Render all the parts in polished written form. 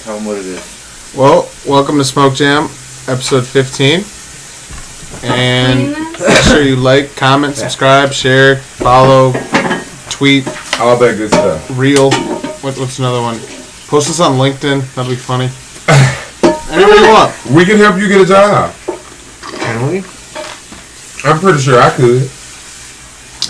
Tell them what it is. Well, welcome to Smoke Jam, episode 15. And make sure you like, comment, subscribe, share, follow, tweet. All that good stuff. Reel. What's another one? Post us on LinkedIn. That'd be funny. Anybody you want. We can help you get a job. Can we? I'm pretty sure I could.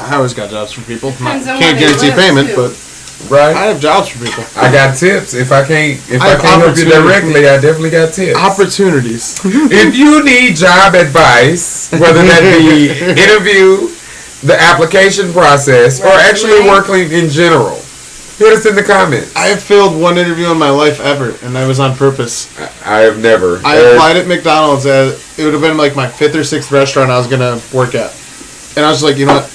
I always got jobs for people. Depends on Can't where they guarantee live, payment, too. but Right? I have jobs for people. I got tips. If I can't help you opportunity. directly, I definitely got tips. Opportunities. If you need job advice, whether that be interview, the application process, or actually working in general, hit us in the comments. I have failed one interview in my life ever, and that was on purpose. I have never. I applied at McDonald's. It would have been like my 5th or 6th restaurant I was going to work at. And I was like, you know what?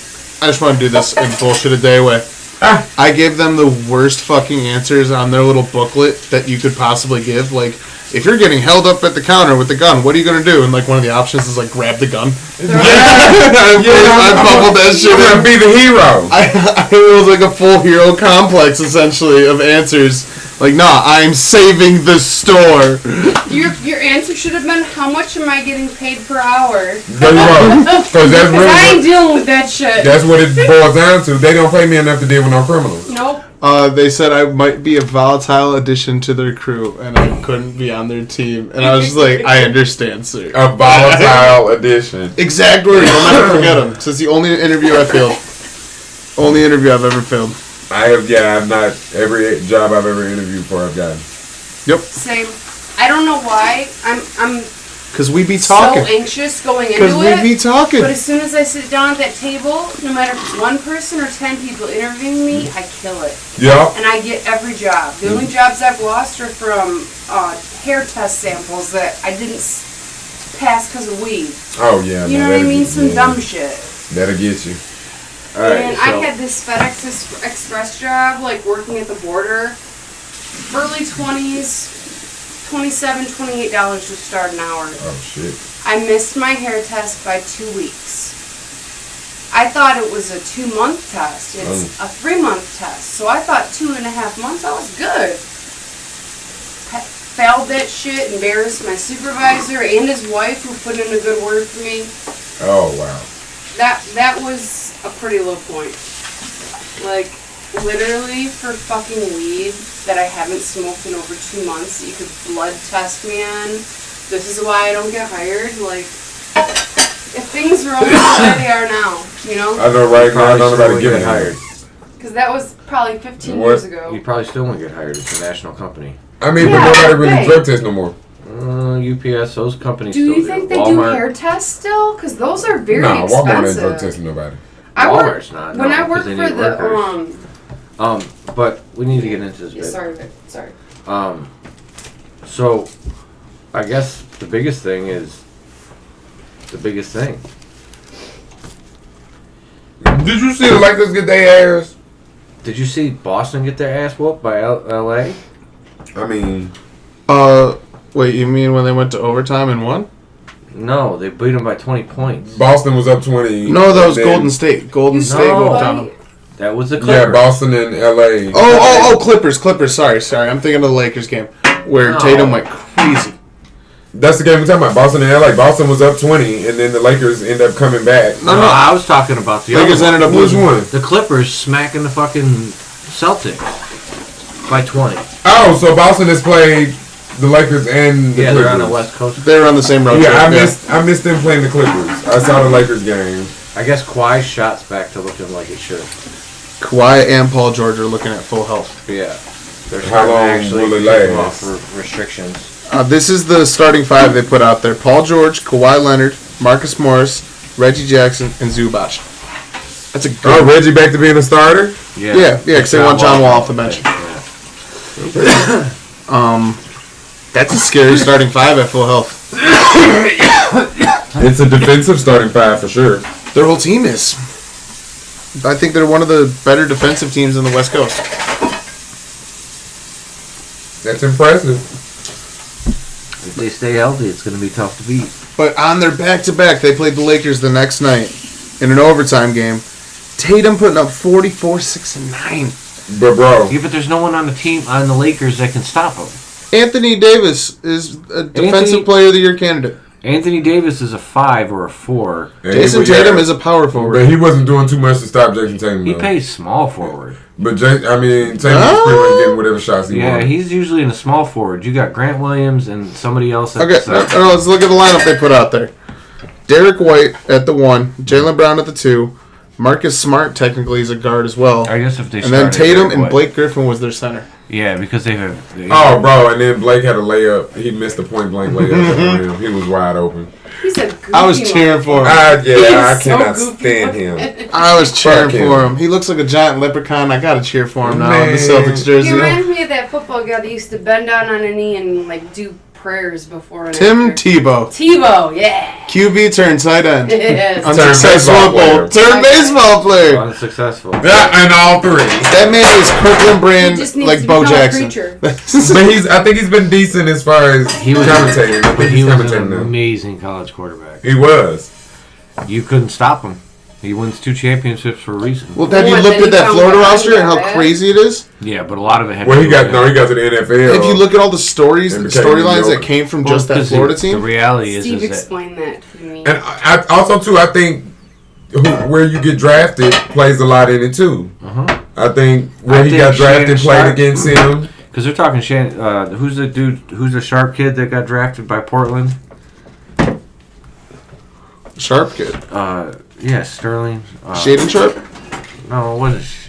I just want to do this and bullshit a day away. I gave them the worst fucking answers on their little booklet that you could possibly give. Like, if you're getting held up at the counter with the gun, what are you going to do? And, like, one of the options is, like, grab the gun. I bubbled that shit You're in. going to be the hero. It was like a full hero complex, essentially, of answers. Like, nah, I'm saving the store. Your answer should have been, how much am I getting paid per hour? There you go. Because that's Because I ain't really dealing with that shit. that's what it boils down to. They don't pay me enough to deal with no criminals. Nope. They said I might be a volatile addition to their crew, and I couldn't be on their team. And I was just like, I understand, sir. A volatile addition. Exact words. I'll never forget them. So it's the only interview I failed. Only interview I've ever failed. I've not, every job I've ever interviewed for, I've gotten. Yep. Same. I don't know why. I'm Because we be talking. so anxious going into Because we it. be talking. But as soon as I sit down at that table, no matter if it's one person or 10 people interviewing me, I kill it. Yeah. And I get every job. The only jobs I've lost are from hair test samples that I didn't pass because of weed. Oh, yeah. You know what I mean? Some dumb shit. That'll get you. And I had this FedEx Express job, like working at the border. Early 20s, $27, $28 to start an hour. Oh, shit. I missed my hair test by 2 weeks. I thought it was a 2-month test. It's a 3-month test. So I thought 2.5 months, I was good. Failed that shit, embarrassed my supervisor and his wife who put in a good word for me. Oh, wow. That was a pretty low point. Like, literally for fucking weed that I haven't smoked in over 2 months that you could blood test me on. This is why I don't get hired. Like, if things were only the way they are now, you know? I know right now, I don't know about to get hired. Because that was probably 15 years ago. You probably still won't get hired. It's a national company. I mean, but nobody really drug tests no more. UPS, those companies Do still you think they do hair tests still? Because those are very Walmart ain't drug expensive. testing nobody. Walmart's not. When I because worked they for need the workers. But we need to get into this bit. sorry, Vic. Sorry. So, I guess the biggest thing is the biggest thing. Did you see the Lakers get their ass? Did you see Boston get their ass whooped by LA? I mean... Wait, you mean when they went to overtime and won? No, they beat them by 20 points. Boston was up 20. No, that was then- Golden State. Golden State whooped on them. That was the Clippers. Yeah, Boston and LA. Oh, Clippers. Sorry. I'm thinking of the Lakers game where No. Tatum went crazy. That's the game we're talking about. Boston and LA. Boston was up 20, and then the Lakers end up coming back. No, I was talking about the Lakers other ended up Which losing. one? The Clippers smacking the fucking Celtics by 20. Oh, so Boston has played the Lakers and the Yeah, Clippers. they're on the West Coast. They were on the same road trip. Yeah, I missed them playing the Clippers. I saw the Lakers game. I guess Kawhi's shot's back to looking like it should. Kawhi and Paul George are looking at full health. Yeah. They're How starting to long actually will it take them last? off for restrictions. This is the starting 5 they put out there. Paul George, Kawhi Leonard, Marcus Morris, Reggie Jackson, and Zubac. That's a good... Oh, Reggie back to being a starter? Yeah, because they want John Wall off the bench. Yeah. That's a scary starting 5 at full health. It's a defensive starting 5 for sure. Their whole team is. I think they're one of the better defensive teams in the West Coast. That's impressive. If they stay healthy, it's going to be tough to beat. But on their back-to-back, they played the Lakers the next night in an overtime game. Tatum putting up 44, 6, and 9. But bro, Yeah, but there's no one on the team on the Lakers that can stop them. Anthony Davis is a defensive player of the year candidate. Anthony Davis is a 5 or a 4. And Jason Tatum is a power forward. But he wasn't doing too much to stop Jason Tatum. He though. plays small forward. But Tatum was pretty much getting whatever shots he wanted. Yeah, he's usually in a small forward. You got Grant Williams and somebody else at Okay, the second. let's look at the lineup they put out there. Derek White at the 1, Jaylen Brown at the 2, Marcus Smart technically is a guard as well, I guess if they and then started Tatum Derek and White. Blake Griffin was their center. Yeah, because they have. Oh, bro, and then Blake had a layup. He missed a point-blank layup at the rim. He was wide open. He's a goofy I was cheering for him. I He's cannot so goofy stand looking. him. I was cheering Fuck him. for him. He looks like a giant leprechaun. I gotta cheer for him now in the Man. Celtics jersey. He reminds me of that football guy that used to bend down on a knee and like do prayers before and Tim after. Tebow, Tebow, yeah. QB turned tight end. Yes. Unsuccessful baseball player. Turn baseball player. Unsuccessful. Yeah, and all three. That man is Kirkland Brand He just needs like to Bo become a Jackson. preacher. But I think he's been decent as far as He was commentating. I But think he he's was commentating an now. amazing college quarterback. He was. You couldn't stop him. He wins 2 championships for a reason. Well, have you What, looked then at he that found Florida out roster he and how got bad? crazy it is? Yeah, but a lot of it had Well, to he do got with no. He got to the NFL. If you look at all the stories, And the became storylines that mediocre. came from Well, just that 'cause Florida the team, reality is Steve that explained that to me. And I also too, I think where you get drafted plays a lot in it too. I think where I he think got drafted Shannon played Sharp- against him. because they're talking who's the dude? Who's the sharp kid that got drafted by Portland? Sharp kid. Yeah, Sterling. Shaden Sharp. No, what is?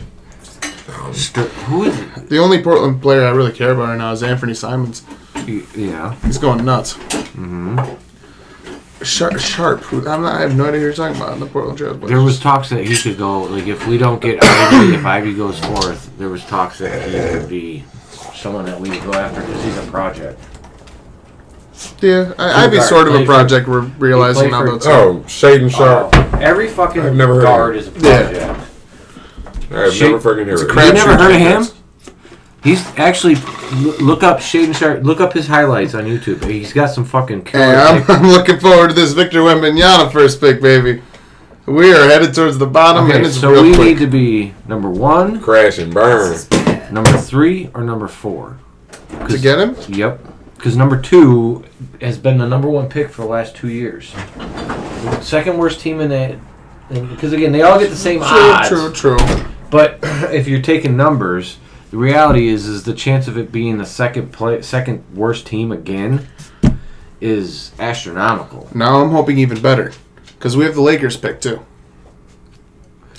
Who is it? The only Portland player I really care about right now is Anthony Simons. Yeah. He's going nuts. Mm-hmm. Sharp. I have no idea who you're talking about in the Portland Trail Blazers. There was talks that he could go, like, if we don't get Ivy, if Ivy goes 4th, there was talks that he would be someone that we would go after because he's a project. Yeah, I'd be guard, sort of a play project we're realizing play now for- though too. Oh, Shaden Sharp. Every fucking I've never heard of guard him. is a project. I've Shade- never fucking heard of crap it. You never shoot heard of defense. him? He's actually look up Shaden Sharp. Look up his highlights on YouTube. He's got some fucking killer. Hey, I'm looking forward to this Victor Wembanyama first pick, baby. We are headed towards the bottom, and Okay, it's so real we quick. need to be number 1, Crash and burn. number 3, or number 4. To get him? Yep. Because number 2 has been the number 1 pick for the last 2 years. Second worst team in that. Because again, they all get the same odds. True. But if you're taking numbers, the reality is the chance of it being the second worst team again is astronomical. Now I'm hoping even better, because we have the Lakers pick too.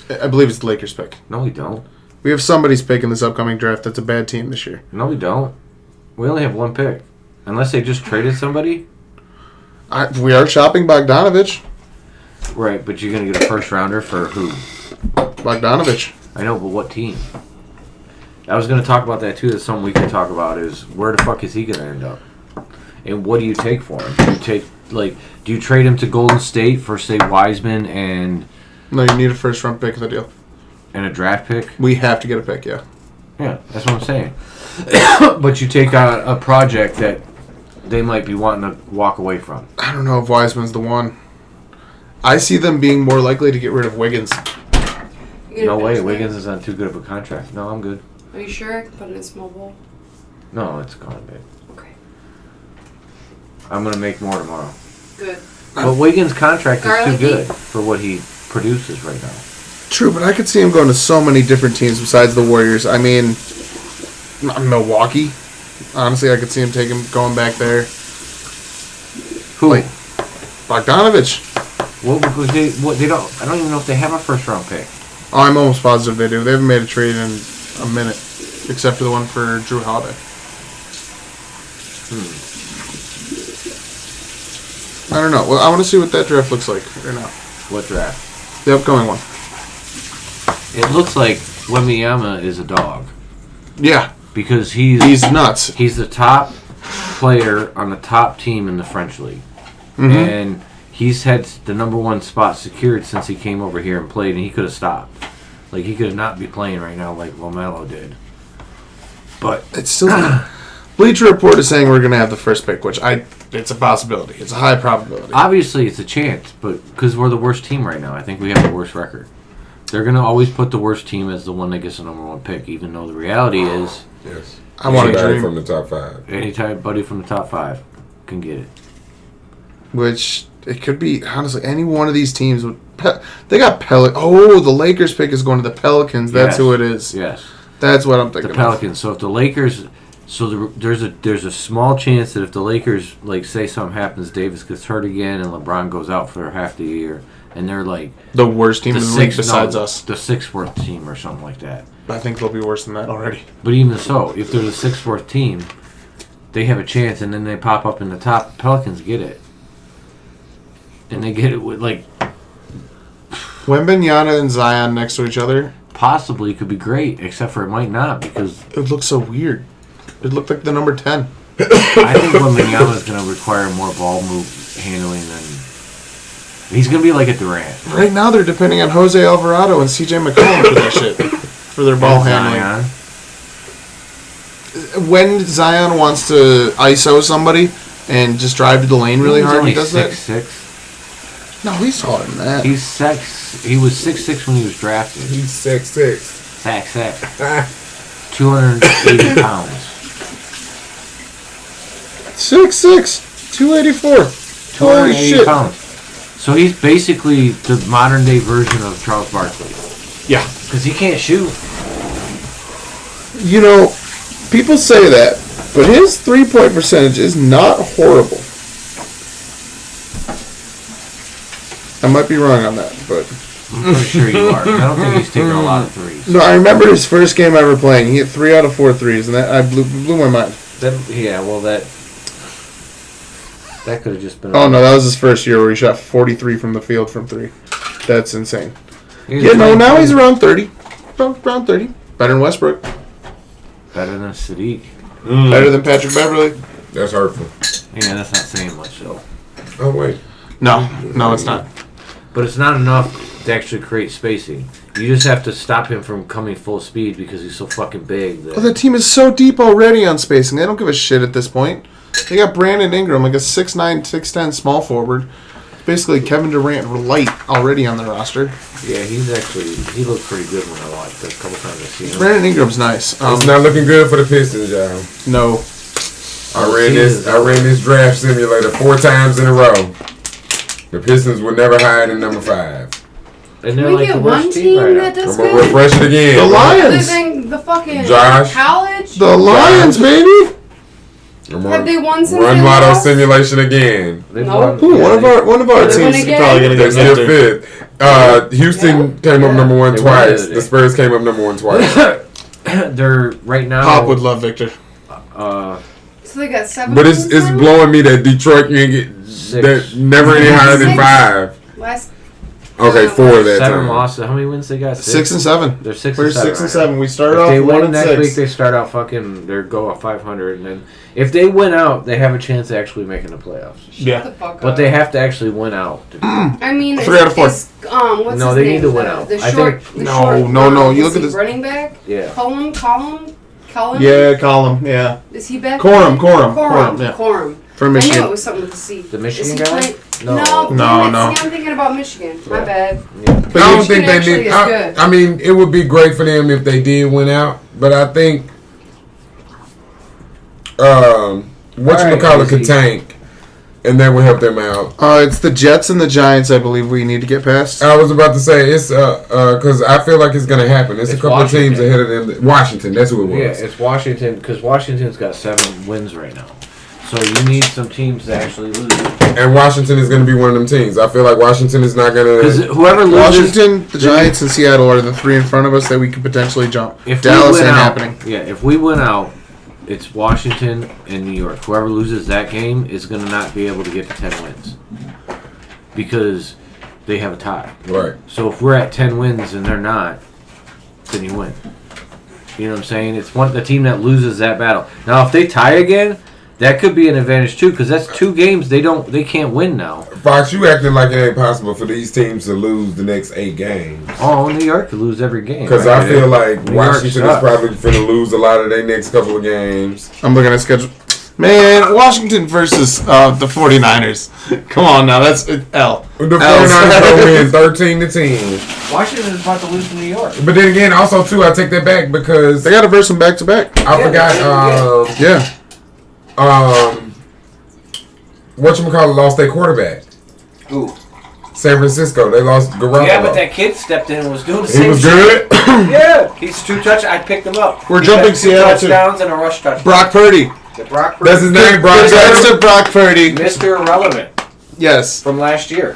I believe it's the Lakers pick. No, we don't. We have somebody's pick in this upcoming draft that's a bad team this year. No, we don't. We only have 1 pick. Unless they just traded somebody. We are shopping Bogdanovich. Right, but you're going to get a first rounder for who? Bogdanovich. I know, but what team? I was going to talk about that too. That's something we can talk about is where the fuck is he going to end up? And what do you take for him? Do you trade him to Golden State for, say, Wiseman and No, you need a first round pick of the deal. a draft pick? We have to get a pick, yeah. Yeah, that's what I'm saying. But you take a project that they might be wanting to walk away from. I don't know if Wiseman's the one. I see them being more likely to get rid of Wiggins. No way, Wiggins is on too good of a contract. No, I'm good. Are you sure? I can put it in a small bowl. No, it's gone, babe. Okay. I'm going to make more tomorrow. Good. But Wiggins' contract is too Garlicky? good for what he produces right now. True, but I could see him going to so many different teams besides the Warriors. I mean, Milwaukee. Honestly, I could see him going back there. Who? Like, Bogdanovich. Well, because they don't. I don't even know if they have a first round pick. Oh, I'm almost positive they do. They haven't made a trade in a minute, except for the one for Drew Holiday. I don't know. Well, I want to see what that draft looks like right now. What draft? The upcoming one. It looks like Wembanyama is a dog Yeah, because he's he's nuts. the top player on the top team in the French league, and he's had the number 1 spot secured since he came over here and played, and he could have stopped. Like, he could not be playing right now like LaMelo did. But It's still. Bleacher Report is saying we're going to have the first pick, which it's a possibility. It's a high probability. obviously it's a chance, but because we're the worst team right now, I think we have the worst record. They're going to always put the worst team as the one that gets the number 1 pick, even though the reality is Yes. I want to Anybody dream. from the top 5. Anybody from the top 5 can get it. Which it could be honestly any one of these teams would. They got Oh, the Lakers pick is going to the Pelicans. That's Yes. who it is. Yes. That's what I'm thinking. The Pelicans. So if the Lakers, there's a small chance that if the Lakers, like, say something happens, Davis gets hurt again, and LeBron goes out for half the year, and they're like The worst team in the league besides us. the 6th worst team or something like that. I think they'll be worse than that already. But even so, if they're the 6th worst team, they have a chance, and then they pop up in the top. Pelicans get it, and they get it with like Wembanyama and Zion next to each other. possibly could be great, except for it might not because It looks so weird. It looked like the number 10. I think Wembanyama is going to require more ball move handling than he's going to be like a Durant. Right now they're depending on Jose Alvarado and CJ McCollum for that shit. For their ball handling. When Zion wants to ISO somebody and just drive to the lane really hard, he does that. 6'6". No, he's taller than that. He was 6'6" when he was drafted. He's 6'6". Sack. 280 pounds. 6'6", 284. Holy 280 shit. pounds. So he's basically the modern day version of Charles Barkley. Yeah. Because he can't shoot. You know, people say that, but his 3-point percentage is not horrible. I might be wrong on that, but I'm pretty sure you are. I don't think he's taking a lot of threes. no, I remember his first game ever playing. He hit 3 out of 4 threes, and that blew my mind. That could have just been. Oh no, that was his first year where he shot 43 from the field from 3. That's insane. He was Yeah, no, playing now he's pretty- around 30. Around 30. Better than Westbrook. better than Sadiq. Better than Patrick Beverly. That's hurtful. Yeah, that's not saying much though. Oh, wait. No, it's not. But it's not enough to actually create spacing. You just have to stop him from coming full speed because he's so fucking big. That Well, the team is so deep already on spacing. They don't give a shit at this point. They got Brandon Ingram, like a 6'9", 6'10" small forward. Basically Kevin Durant light already on the roster. yeah, he looked pretty good when I watched it a couple times I've seen him. Brandon Ingram's nice. It's not looking good for the Pistons, y'all. No. I ran this draft simulator 4 times in a row. The Pistons were never higher than number 5. And Can they're we like get the one worst team team right that now. does I'm gonna good? refresh it again. The Lions. Other than the fucking Josh. college? The Lions, baby. Have they won since Run they lotto lost? simulation again. They've No. won- Ooh, yeah, one of our They win teams is again? probably gonna They get still victor. fit. Houston came up number 1 They won twice. the other The day. Spurs came up number 1 twice. They're right now. Pop would love Victor. So they got 7 But wins it's now? blowing me that Detroit can get that never any higher than 5. Last Okay, 4 that 7 time. losses. How many wins they got? 6 and 7. They're 6 We're and 7. 6 and right now. 7. We started If off they 1 win and next 6. week, they start out fucking. They go at 500, and then if they win out, they have a chance of actually making the playoffs. Yeah. the fuck But up. they have to actually win out. I mean, 3 out of 4. what's No, his they name? need to win out. The I short, think- the No, short, no, you is look at he this- running back. Yeah. Cullen. Yeah, Column. Yeah. Is he back? Corum, yeah. Corum. For I knew Michigan. it was something with the C. The Michigan Is he guy? playing- No. No, No, damn it. no. See, I'm thinking about Michigan. My Yeah. bad. Yeah. I don't Michigan think they actually need. is good. I mean, it would be great for them if they did win out, but I think whatchamacallit could easy. tank, and that would help them out. It's the Jets and the Giants, I believe, we need to get past. I was about to say it's because I feel like it's gonna happen. It's a It's couple of teams Washington. ahead of them. Washington, that's who it was. Yeah, it's Washington because Washington's got 7 wins right now. So you need some teams to actually lose. And Washington is gonna be one of them teams. I feel like Washington is not Because gonna. whoever loses, Washington, the Giants, and Seattle are the 3 in front of us that we could potentially jump. if Dallas we win ain't out, happening. Yeah, if we win out, it's Washington and New York. Whoever loses that game is going to not be able to get to 10 wins because they have a tie. Right. So if we're at 10 wins and they're not, then you win. You know what I'm saying? It's the team that loses that battle. Now, if they tie again, that could be an advantage too, because that's 2 games they can't win now. Fox, you acting like it ain't possible for these teams to lose the next 8 games. Oh, New York could lose every game. Because right? I feel like New York Washington is sucks. probably going to lose a lot of their next couple of games. I'm looking at schedule. Man, Washington versus the 49ers. Come on now, that's L. The 49ers will win 13-10. Washington is about to lose to New York. But then again, also too, I take that back because They got to verse them back to back. I forgot. Yeah. Whatchamacallit lost their quarterback. Who? San Francisco. They lost Garoppolo. Yeah, but that kid stepped in and was doing the He same was shit. good. Yeah, he's 2 touchdowns. I picked him up. We're He jumping had 2 Seattle, too. touchdowns and a rush touchdown. Brock Purdy. The Brock Purdy. That's his name, Brock Congrats Purdy. to Brock Purdy. Mr. Irrelevant Yes. from last year.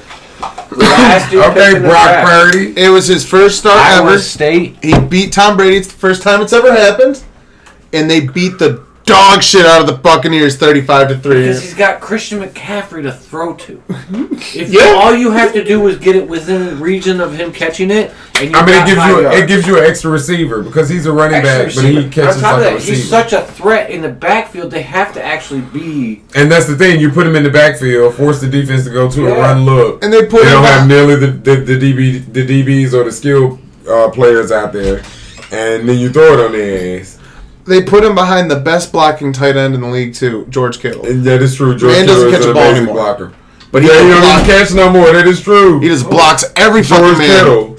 The last dude picked Okay, in the Brock draft. Purdy. It was his first start Iowa ever. State. He beat Tom Brady. It's the first time it's ever happened. And they beat the dog shit out of the Buccaneers 35-3. Because he's got Christian McCaffrey to throw to. If Yeah. all you have to do is get it within the region of him catching it, and I mean, got 5 yards. it gives you an extra receiver because he's a running back, Extra but he receiver. catches On top like of a that, receiver. he's such a threat in the backfield. They have to actually be. And that's the thing. You put him in the backfield, force the defense to go to a Yeah. run look. And they put They him don't have back. nearly the DBs or the skill players out there, and then you throw it on their ass. They put him behind the best blocking tight end in the league, too, George Kittle. And that is true. George Man doesn't Kittle catch is a an ball amazing anymore. blocker. But Yeah, he don't block- even catch no more. That is true. He just blocks every fucking George man. Kittle.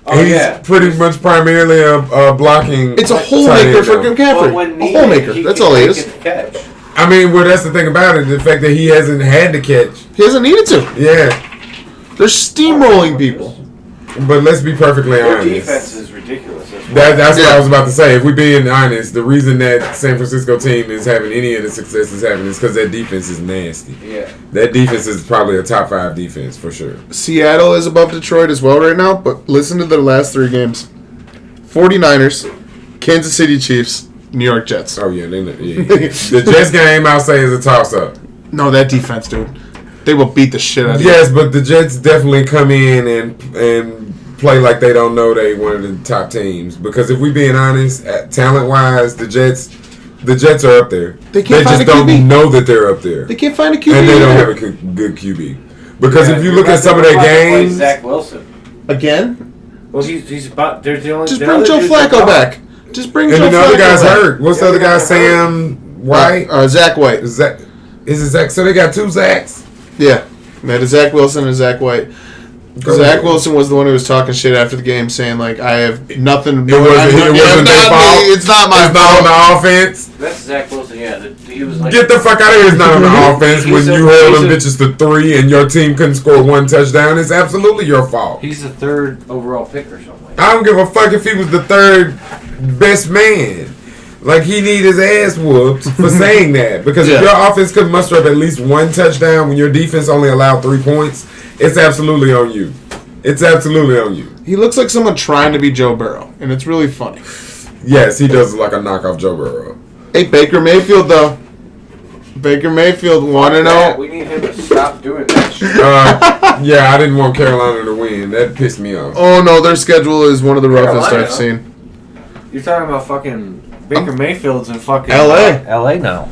Oh, He's yeah. pretty much primarily a blocking. It's a hole tight maker end, for though. McCaffrey. when A needed, hole maker. That's all he can is. make it to catch. I mean, well, that's the thing about it. The fact that he hasn't had to catch. He hasn't needed to. Yeah. They're steamrolling people. But let's be perfectly Their honest. defense is ridiculous. That's That's what Yeah. I was about to say. If we're being honest, the reason that San Francisco team is having any of the success is having is because that defense is nasty. yeah. That defense is probably a top 5 defense for sure. Seattle is above Detroit as well right now, but listen to their last 3 games. 49ers, Kansas City Chiefs, New York Jets. Oh yeah, the Jets game I'll say is a toss up. No, that defense, dude. They will beat the shit out of you. Yes, but the Jets definitely come in and play like they don't know they one of the top teams. Because if we being honest, talent wise, the Jets are up there. They can't just find a don't QB. know that they're up there, They can't find a QB. and they don't either. have a good QB. Because Yeah, if you you're look at about some to- of their you're about to play games, Zach Wilson. Again? Well, he's about. There's the only. Just the bring other Joe dudes are Flacco gone. back. Just bring and Joe then the other Flacco guy's back. hurt. What's the Yeah, other the guy? guy's Sam White. Zach White. Is it Zach? So they got 2 Zachs. Yeah. They had Zach Wilson and Zach White. Zach Wilson was the one who was talking shit after the game, saying like, "I have nothing." It wasn't their fault. It's not my It's not on fault. the offense. That's Zach Wilson. Yeah, he was like. Get the fuck out of here! It's not on the offense when He's a- you hold them he's bitches to 3 and your team couldn't score 1 touchdown. It's absolutely your fault. He's the 3rd overall pick or something. I don't give a fuck if he was the 3rd best man. Like he need his ass whooped for saying that. Because if Yeah. your offense could muster up at least 1 touchdown when your defense only allowed 3 points, it's absolutely on you. It's absolutely on you. He looks like someone trying to be Joe Burrow, and it's really funny. Yes, he does look like a knockoff Joe Burrow. Hey, Baker Mayfield though. Baker Mayfield 1-0. We need him to stop doing that shit. Yeah, I didn't want Carolina to win. That pissed me off. Oh no, their schedule is one of the roughest Carolina. I've seen. You're talking about fucking Baker Mayfield's in fucking LA. LA now,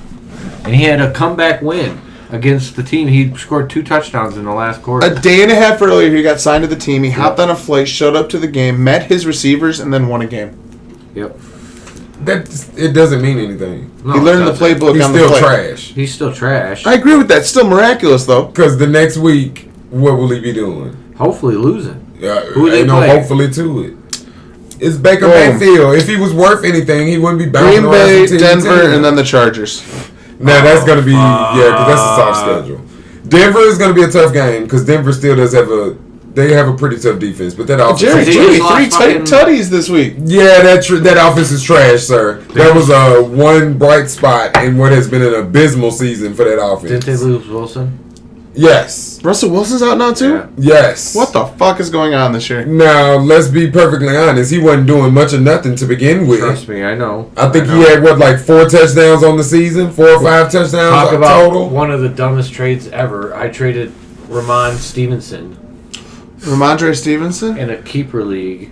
and he had a comeback win against the team. He scored 2 touchdowns in the last quarter. A day and a half earlier, he got signed to the team. He hopped on a flight, showed up to the game, met his receivers, and then won a game. Yep. It doesn't mean anything. No, He learned it the doesn't. playbook He's on the still flight. trash. He's still trash. I agree with that. Still miraculous though. Because the next week, what will he be doing? Hopefully losing. Who they ain't no play? hopefully to it. It's Baker Boom. Mayfield. If he was worth anything, he wouldn't be bouncing Green around Bay, from team to Denver, team. and then the Chargers. Now that's gonna be because that's a soft schedule. Denver is gonna be a tough game because Denver still does have a pretty tough defense, but that offense. Jerry He Jeudy, just 3 lost fucking- tutties this week. Yeah, that offense is trash, sir. That was one bright spot in what has been an abysmal season for that offense. Didn't they lose Wilson? Yes. Russell Wilson's out now too? Yeah. Yes. What the fuck is going on this year? Now, let's be perfectly honest. He wasn't doing much of nothing to begin with. Trust me, I know. I think know. he had, like 4 touchdowns on the season? 4 or 5 touchdowns Talk about total? one of the dumbest trades ever. I traded Ramon Stevenson Ramondre Stevenson? in a keeper league.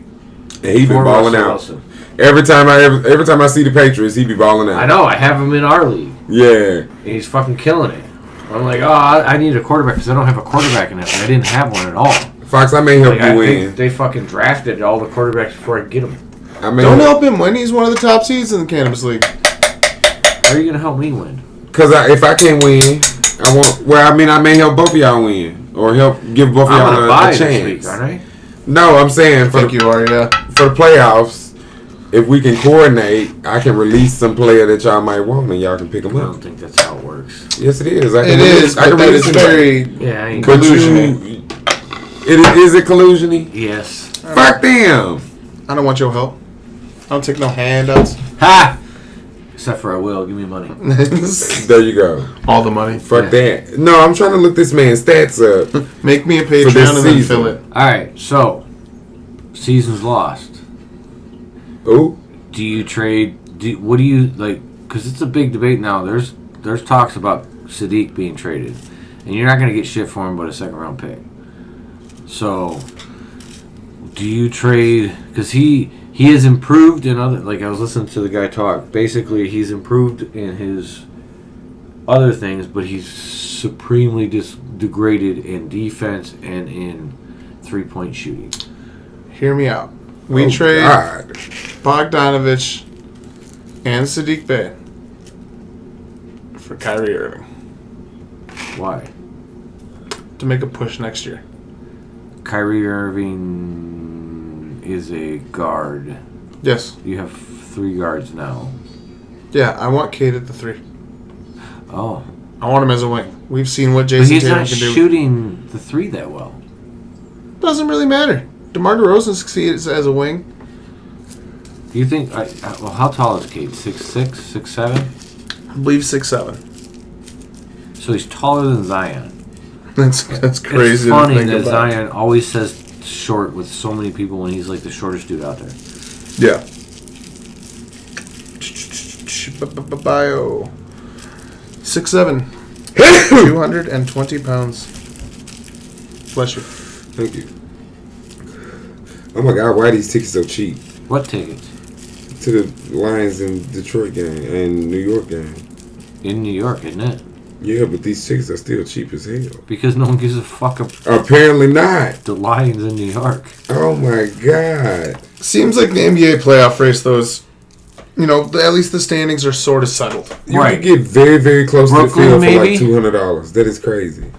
And he been for balling Russell out. Wilson. Every time I see the Patriots, he be balling out. I know. I have him in our league. Yeah. And he's fucking killing it. I'm like, oh, I need a quarterback because I don't have a quarterback in it. I didn't have one at all. Fox, I may help Like, you I win. think they fucking drafted all the quarterbacks before I could get them. I may Don't help him win. He's one of the top seeds in the Cannabis League. How are you gonna help me win? Because if I can't win, I won't. Well, I mean, I may help both of y'all win, or help give both of I'm y'all gonna a buy chance. this week, aren't I? No, I'm saying for Thank you, are, yeah. for the playoffs, if we can coordinate, I can release some player that y'all might want, and y'all can pick them I up. don't think that's how it works. Yes, it is. It is, but that is very Yeah, I ain't But collusion. is it collusion-y? Yes. Fuck them. I don't want your help. I don't take no handouts. Ha! Except for I will. Give me money. There you go. All the money. Fuck that. No, I'm trying to look this man's stats up. Make me a For this Patreon and then season. fill it. Alright, so. Season's lost. Ooh. Do you trade... what do you... like? Because it's a big debate now. There's talks about Sadiq being traded. And you're not going to get shit for him but a second round pick. So... do you trade... because he has improved in other... like, I was listening to the guy talk. Basically, he's improved in his other things, but he's supremely degraded in defense and in three-point shooting. Hear me out. We trade God. Bogdanovich and Sadiq Bey for Kyrie Irving Why? to make a push next year. Kyrie Irving is a guard. Yes. You have 3 guards now. Yeah, I want Cade at the 3. Oh. I want him as a wing. We've seen what But Jason he's Tatum not can do. shooting the 3 that well. Doesn't really matter. DeMar DeRozan succeeds as a wing. Do you think... well, how tall is Cade? 6'6", 6'7"? I believe 6'7". So he's taller than Zion. That's crazy. It's to funny think that about. Zion always says short with so many people when he's like the shortest dude out there. Yeah. Bio. 6'7". 220 pounds. Bless you. Thank you. Oh my God, why are these tickets so cheap? What tickets? To the Lions and Detroit game and New York game. In New York, isn't it? Yeah, but these tickets are still cheap as hell. Because no one gives a fuck about Apparently not. the Lions in New York. Oh my God. Seems like the NBA playoff race, though, is, at least the standings are sort of settled. You Right. could get very, very close Brooklyn, to the field maybe? for like $200. That is crazy.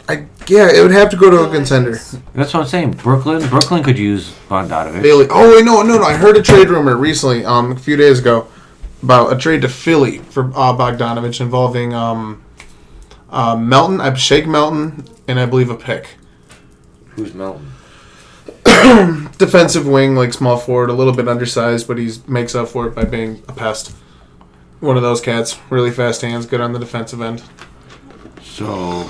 Yeah, it would have to go to a contender. That's what I'm saying. Brooklyn could use Bogdanovich. Bailey. Oh, wait, no. I heard a trade rumor recently, a few days ago, about a trade to Philly for Bogdanovich involving Melton, Shake Melton, and I believe a pick. Who's Melton? Defensive wing, like small forward, a little bit undersized, but he makes up for it by being a pest. One of those cats, really fast hands, good on the defensive end. So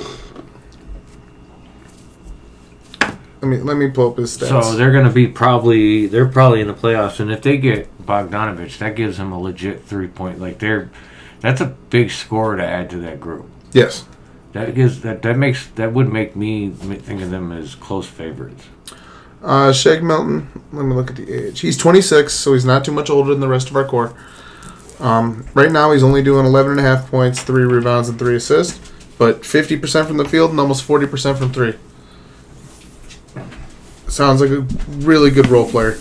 Let me pull up his stats. So they're going to be probably in the playoffs, and if they get Bogdanovich, that gives them a legit 3-point. Like that's a big score to add to that group. Yes. That would make me think of them as close favorites. Shake Melton, let me look at the age. He's 26, so he's not too much older than the rest of our core. Right now he's only doing 11.5 points, 3 rebounds, and 3 assists, but 50% from the field and almost 40% from 3. Sounds like a really good role player.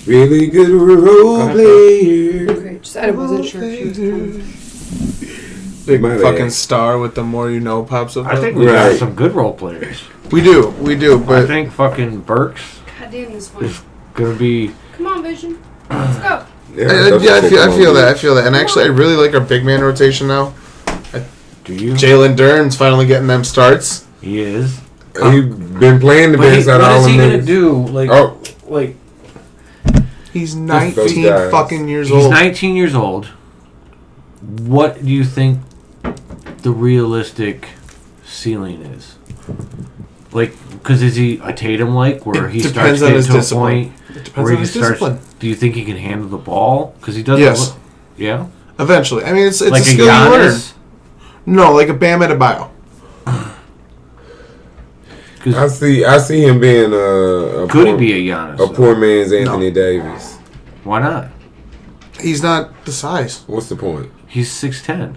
Really good role player. Okay, just I wasn't sure if she was coming. Big My fucking bad. star with the more you know pops up. I think we Right. got some good role players. we do, I but think fucking Burks God damn this one. is going to be... Come on, Vision. Let's go. I feel that. And actually, I really like our big man rotation now. Do you? Jalen Dern's finally getting them starts. He is. He's been playing the But best out of what all is of he them. going to do? Like He's those 19 guys. fucking years he's old. 19 years old. What do you think the realistic ceiling is? Like, because is he a Tatum where he Depends starts on getting his to a discipline. point It depends where on he his starts? discipline. Do you think he can handle the ball? Because he doesn't. Yes. Yeah. Eventually. I mean, it's Like a skill you learn. Giannis. No, like a Bam Adebayo. I see him being a Could he poor, be a Giannis? a though? poor man's Anthony Davis. Why not? He's not the size. What's the point? He's 6'10".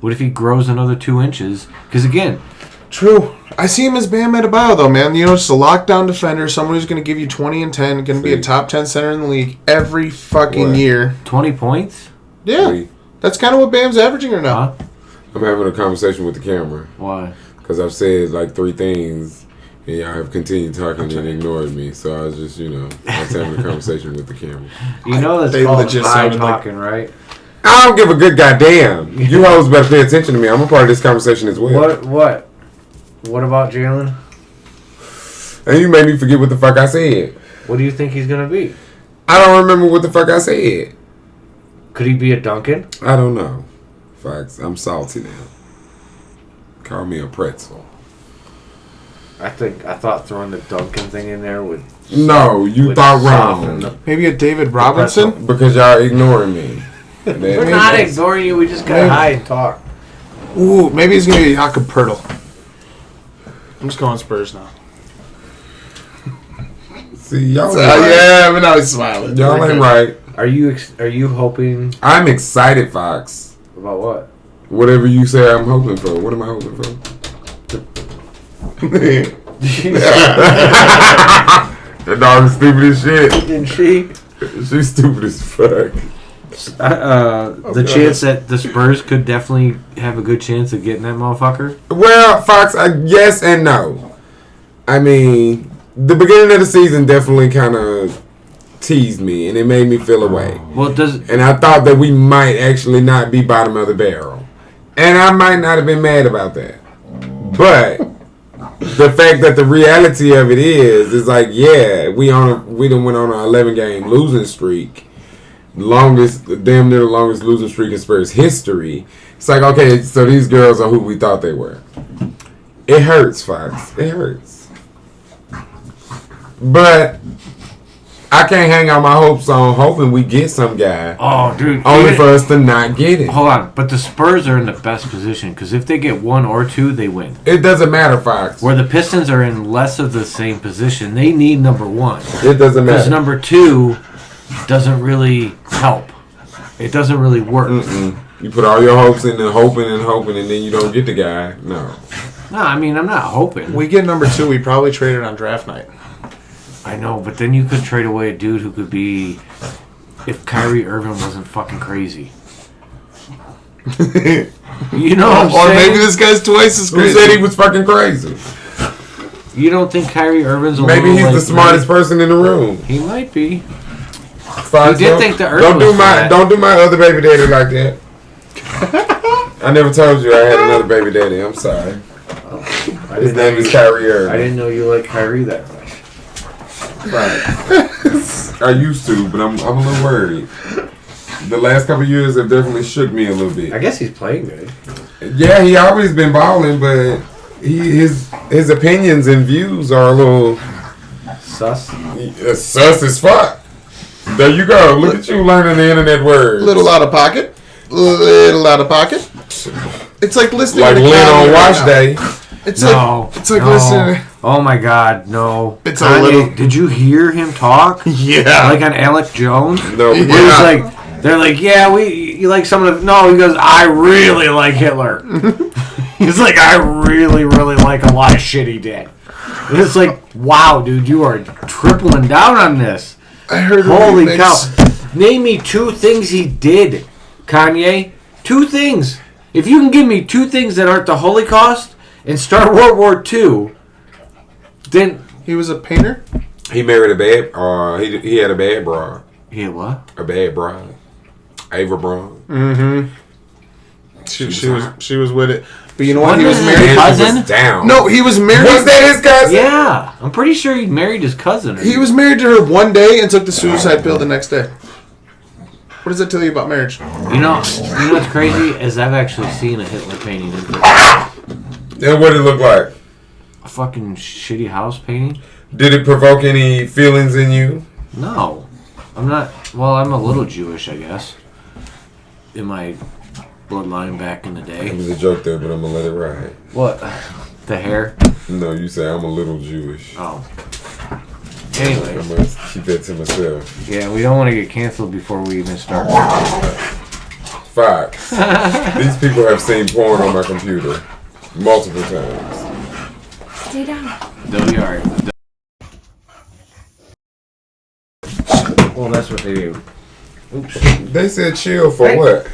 What if he grows another 2 inches? Because again, True. I see him as Bam Adebayo, though, man. Just a lockdown defender, someone who's going to give you 20 and 10, going to be a See. top 10 center in the league every fucking What? year. 20 points. Yeah. See? That's kind of what Bam's averaging right now. Huh? I'm having a conversation with the camera. Why? Because I've said like 3 things, and y'all have continued talking and ignored me. So I was just, I was having a conversation with the camera. You know that's They called legit high sounded talking, right? I don't give a good goddamn. You hoes better pay attention to me. I'm a part of this conversation as well. What? What about Jalen? And you made me forget what the fuck I said. What do you think he's gonna be? I don't remember what the fuck I said. Could he be a Duncan? I don't know. Facts. I'm salty now. Call me a pretzel. I thought throwing the Duncan thing in there would. No, you would thought soften wrong. Maybe a David Robinson? Because y'all ignoring me. We're not ignoring you. We just gotta hide and talk. Ooh, maybe he's going to be Jakob Pertl. I'm just going Spurs now. See, y'all Yeah, but now he's smiling. Y'all ain't right. Are you hoping I'm excited, Fox. about what? Whatever you say I'm hoping for. What am I hoping for? That dog is stupid as shit. Didn't she? She's stupid as fuck. The chance that the Spurs could definitely have a good chance of getting that motherfucker. Well, Fox, yes and no. I mean, the beginning of the season definitely kind of teased me, and it made me feel away. Well, And I thought that we might actually not be bottom of the barrel, and I might not have been mad about that. But the fact that the reality of it is like, yeah, we done went on an 11-game losing streak, damn near the longest losing streak in Spurs history. It's like, okay, so these girls are who we thought they were. It hurts, Fox. It hurts. But I can't hang out my hopes on hoping we get some guy. Oh, dude. Only for us to not get it. Hold on. But the Spurs are in the best position because if they get 1 or 2, they win. It doesn't matter, Fox. Where the Pistons are in less of the same position, they need number 1. It doesn't Because matter. number 2 doesn't really help. It doesn't really work. You put all your hopes in and hoping, and then you don't get the guy. No. No, I mean, I'm not hoping. We get number 2, we probably traded on draft night. I know, but then you could trade away a dude who could be, if Kyrie Irving wasn't fucking crazy. You know what I'm Or saying? maybe this guy's twice as Who crazy. said he was fucking crazy? You don't think Kyrie Irving's a Maybe little he's like the smartest person in the room. He might be. Fox, You did think the Earth don't was do my flat. don't do my other baby daddy like that. I never told you I had another baby daddy. I'm sorry. His name is Kyrie Irving. I didn't know you liked Kyrie that much. Right. I used to, but I'm a little worried. The last couple of years have definitely shook me a little bit. I guess he's playing good. Yeah, he always been balling, but his opinions and views are a little Sus. sus as fuck. There you go. Look at you learning the internet words. Little out of pocket. Little out of pocket. It's like listening Like to Lynn Kanye on right wash now. day. It's No. like no. listening. Oh my God, no. It's a Kanye, little- Did you hear him talk? Yeah. Like on Alec Jones? No, Yeah. Where he's like, they're like, yeah, you like some of the. No, he goes, I really like Hitler. He's like, I really, really like a lot of shit he did. And it's like, wow, dude, you are tripling down on this. I heard Holy remix. cow. Name me 2 things he did, Kanye. 2 things. If you can give me 2 things that aren't the Holocaust and start World War II, then... He was a painter? He married a bad. He had a bad broad. Yeah, what? A bad broad. Ava Braun. Mm-hmm. She was with it. But you know what? Wasn't He was it married. his cousin? Was down. No, he was married. Was that his cousin? Yeah. I'm pretty sure he married his cousin. He was married to her one day and took the suicide pill the next day. What does that tell you about marriage? You know what's crazy? Is I've actually seen a Hitler painting. And what did it look like? A fucking shitty house painting? Did it provoke any feelings in you? No. I'm not... Well, I'm a little Jewish, I guess. In my bloodline back in the It day. was a joke there, but I'm gonna let it ride. What? The hair? No, you say I'm a little Jewish. Oh. I'm Anyway. gonna keep that to myself. Yeah, we don't want to get canceled before we even start. Fox. These people have seen porn on my computer multiple times. Stay down. They'll be alright. Well, that's what they do. Oops. They said chill for Hey. what?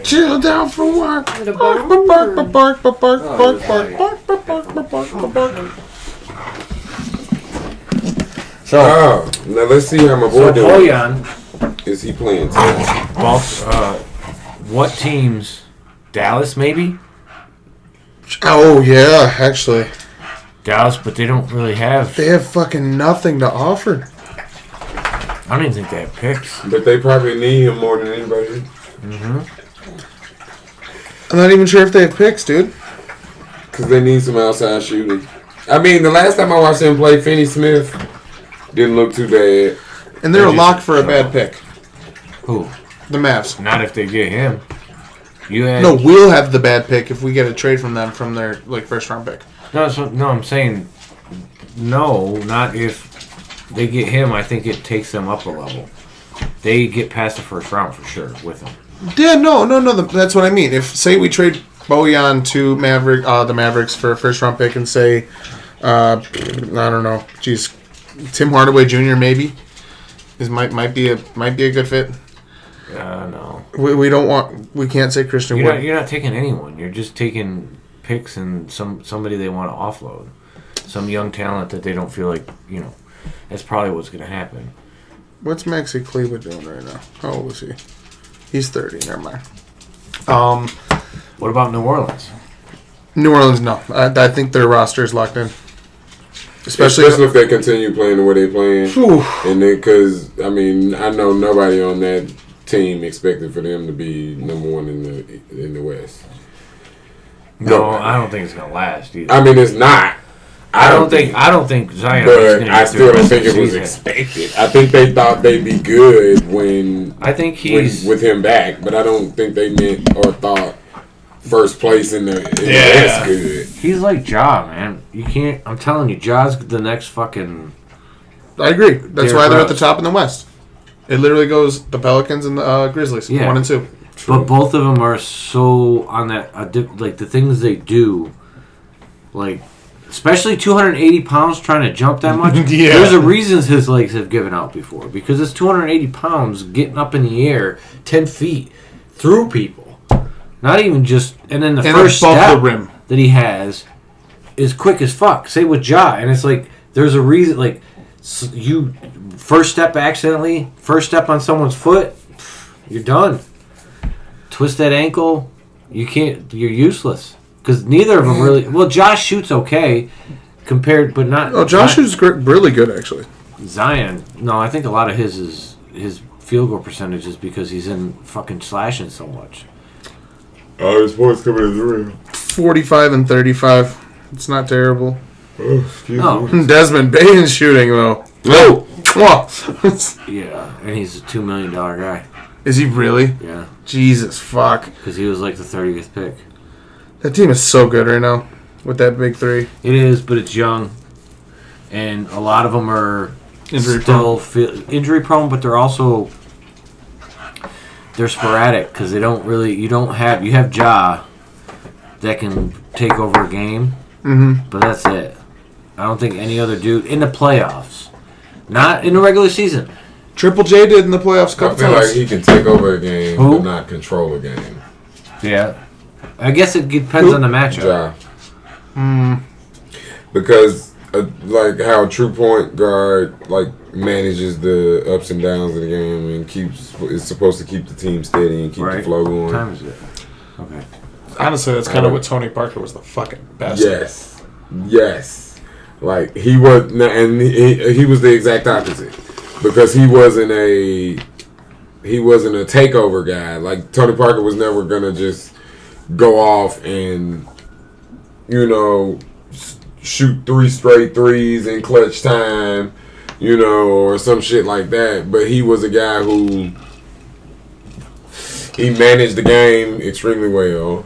Chill down for work. Is it a Bark, bone bark, or- bark, bark, bark, Oh, bark, it's bark, like- bark, bark, bark, bark, bark, bark. So, Oh, now let's see how my boy so doing. Bojan, Is he playing tonight? what teams? Dallas, maybe? Oh yeah, actually, Dallas, but they don't really have. they have fucking nothing to offer. I don't even think they have picks. But they probably need him more than anybody. I'm not even sure if they have picks, dude. Because they need some outside shooting. I mean, the last time I watched him play, Finney Smith didn't look too bad. And they're a lock for a bad pick. Who? The Mavs. Not if they get him. You had No, we'll have the bad pick if we get a trade from them from their first round pick. No, I'm saying no, not if they get him. I think it takes them up a level. They get past the first round for sure with him. Yeah, no. That's what I mean. If say we trade Bojan to the Mavericks for a first round pick, and say, I don't know, Tim Hardaway Jr. maybe might be a good fit. No, We don't want. We can't say Christian Wood. you're not taking anyone. You're just taking picks and somebody they want to offload, some young talent that they don't feel like That's probably what's going to happen. What's Maxi Kleber doing right now? How old is he? He's 30. Never mind. What about New Orleans? New Orleans, no. I think their roster is locked in. Especially if they continue playing the way they're playing. Whew. And then, because, I mean, I know nobody on that team expected for them to be number one in the West. No, I don't think it's going to last either. I mean, it's not. I don't think Zion is But going to I get through still the don't rest think of the it was season. expected. I think they thought they'd be good when I think he's with him back, but I don't think they meant or thought first place in the West good. he's like Ja, man. You can't. I'm telling you, Ja's the next fucking. I agree. That's Derrick why they're at the Rose. top in the West. It literally goes the Pelicans and the Grizzlies, Yeah. 1 and 2. But both of them are so on that, like the things they do, like especially 280 pounds trying to jump that much. Yeah. There's a reason his legs have given out before because it's 280 pounds getting up in the air 10 feet through people. Not even just, and then the And first above step the rim. that he has is quick as fuck. Say with Ja, and it's like there's a reason. Like you first step accidentally, first step on someone's foot, you're done. Twist that ankle, you can't. You're useless because neither of them really. Well, Josh shoots okay compared, but not. Oh, Josh is really good, actually. Zion. No, I think a lot of his field goal percentage is because he's in fucking slashing so much. Oh, his points coming in the rim. 45 and 35. It's not terrible. Oh, excuse No. me. Desmond Bane's shooting, though. Oh! Yeah, and he's a $2 million guy. Is he really? Yeah, Jesus, fuck. because he was like the 30th pick. That team is so good right now with that big three. It is, but it's young, and a lot of them are Injury injury prone, but they're also sporadic because they don't really. You have Ja that can take over a game, but that's it. I don't think any other dude in the playoffs, not in the regular season. Triple J did in the playoffs a I couple feel like times. he can take over a game, Who? but not control a game. Yeah, I guess it depends on the matchup. Ja. Because, like, how a true point guard, like, manages the ups and downs of the game and is supposed to keep the team steady and keep the flow going. What time is it? Okay. Honestly, that's kind of what Tony Parker was the fucking best at. Yes. Like, he was, and he was the exact opposite. Because he wasn't a takeover guy. Like, Tony Parker was never going to just go off and, shoot 3 straight threes in clutch time, or some shit like that. But he was a guy who he managed the game extremely well.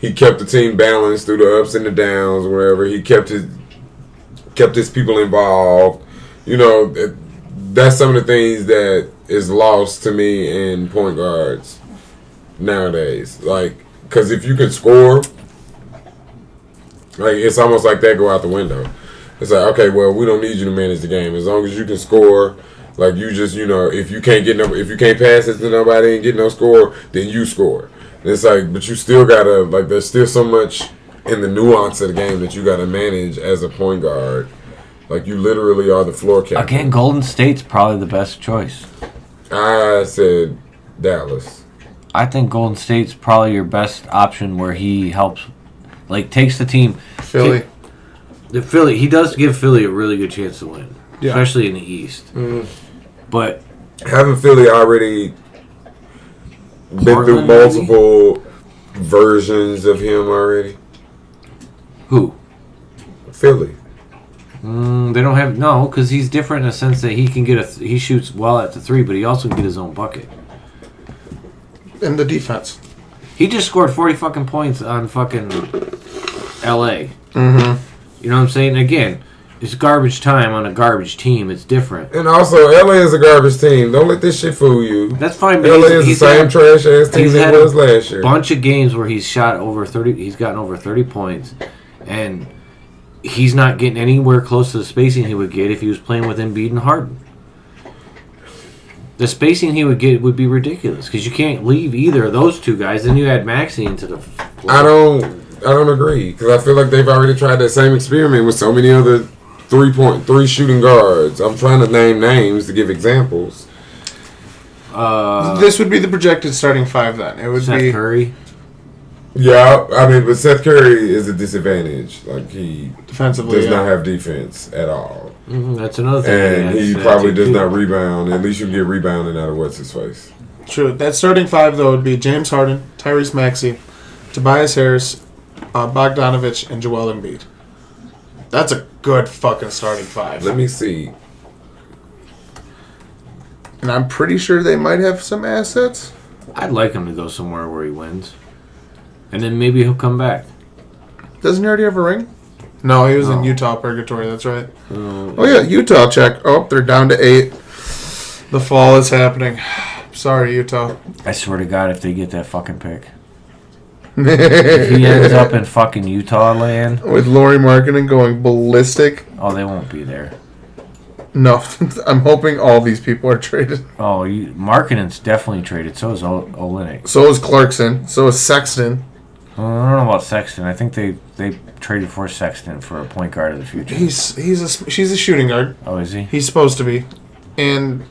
He kept the team balanced through the ups and the downs, whatever. He kept his people involved. That's some of the things that is lost to me in point guards nowadays. Like, because if you can score, like, it's almost like that go out the window. It's like, okay, well, we don't need you to manage the game. As long as you can score, Like you just, if you can't pass it to nobody and get no score, then you score. And it's like, but you still gotta there's still so much in the nuance of the game that you gotta manage as a point guard. Like you literally are the floor captain. Again, Golden State's probably the best choice. I said Dallas. I think Golden State's probably your best option where he helps, takes the team. Philly. He does give Philly a really good chance to win, especially in the East. Mm. But haven't Philly already been through multiple versions of him already? Who? Philly. They don't have because he's different in the sense that he can he shoots well at the three, but he also can get his own bucket. And the defense. He just scored 40 fucking points on fucking L.A. Mm-hmm. You know what I'm saying? Again, it's garbage time on a garbage team. It's different. And also, LA is a garbage team. Don't let this shit fool you. That's fine. But LA is the same trash ass team it was last year. Bunch of games where he's shot over 30. He's gotten over 30 points, and he's not getting anywhere close to the spacing he would get if he was playing with Embiid and Harden. The spacing he would get would be ridiculous because you can't leave either of those two guys. Then you add Maxey into the play. I don't agree because I feel like they've already tried that same experiment with so many other 3 shooting guards. I'm trying to name names to give examples. This would be the projected starting five then. It would Seth be Curry. Yeah, I mean, but Seth Curry is a disadvantage. Like he defensively does not have defense at all. That's another thing. And he probably does not rebound. At least you can get rebounding out of what's his face. True. That starting five though would be James Harden, Tyrese Maxey, Tobias Harris, Bogdanovich, and Joel Embiid. That's a good fucking starting five. Let me see. And I'm pretty sure they might have some assets. I'd like him to go somewhere where he wins. And then maybe he'll come back. Doesn't he already have a ring? No, he was in Utah Purgatory, that's right. Oh yeah, Utah check. Oh, they're down to 8. The fall is happening. Sorry, Utah. I swear to God, if they get that fucking pick. If he ends up in fucking Utah land. With Lauri Markkanen going ballistic. Oh, they won't be there. No, I'm hoping all these people are traded. Oh, Markkanen's definitely traded. So is Olynyk. So is Clarkson. So is Sexton. I don't know about Sexton. I think they traded for Sexton for a point guard of the future. She's a shooting guard. Oh, is he? He's supposed to be, and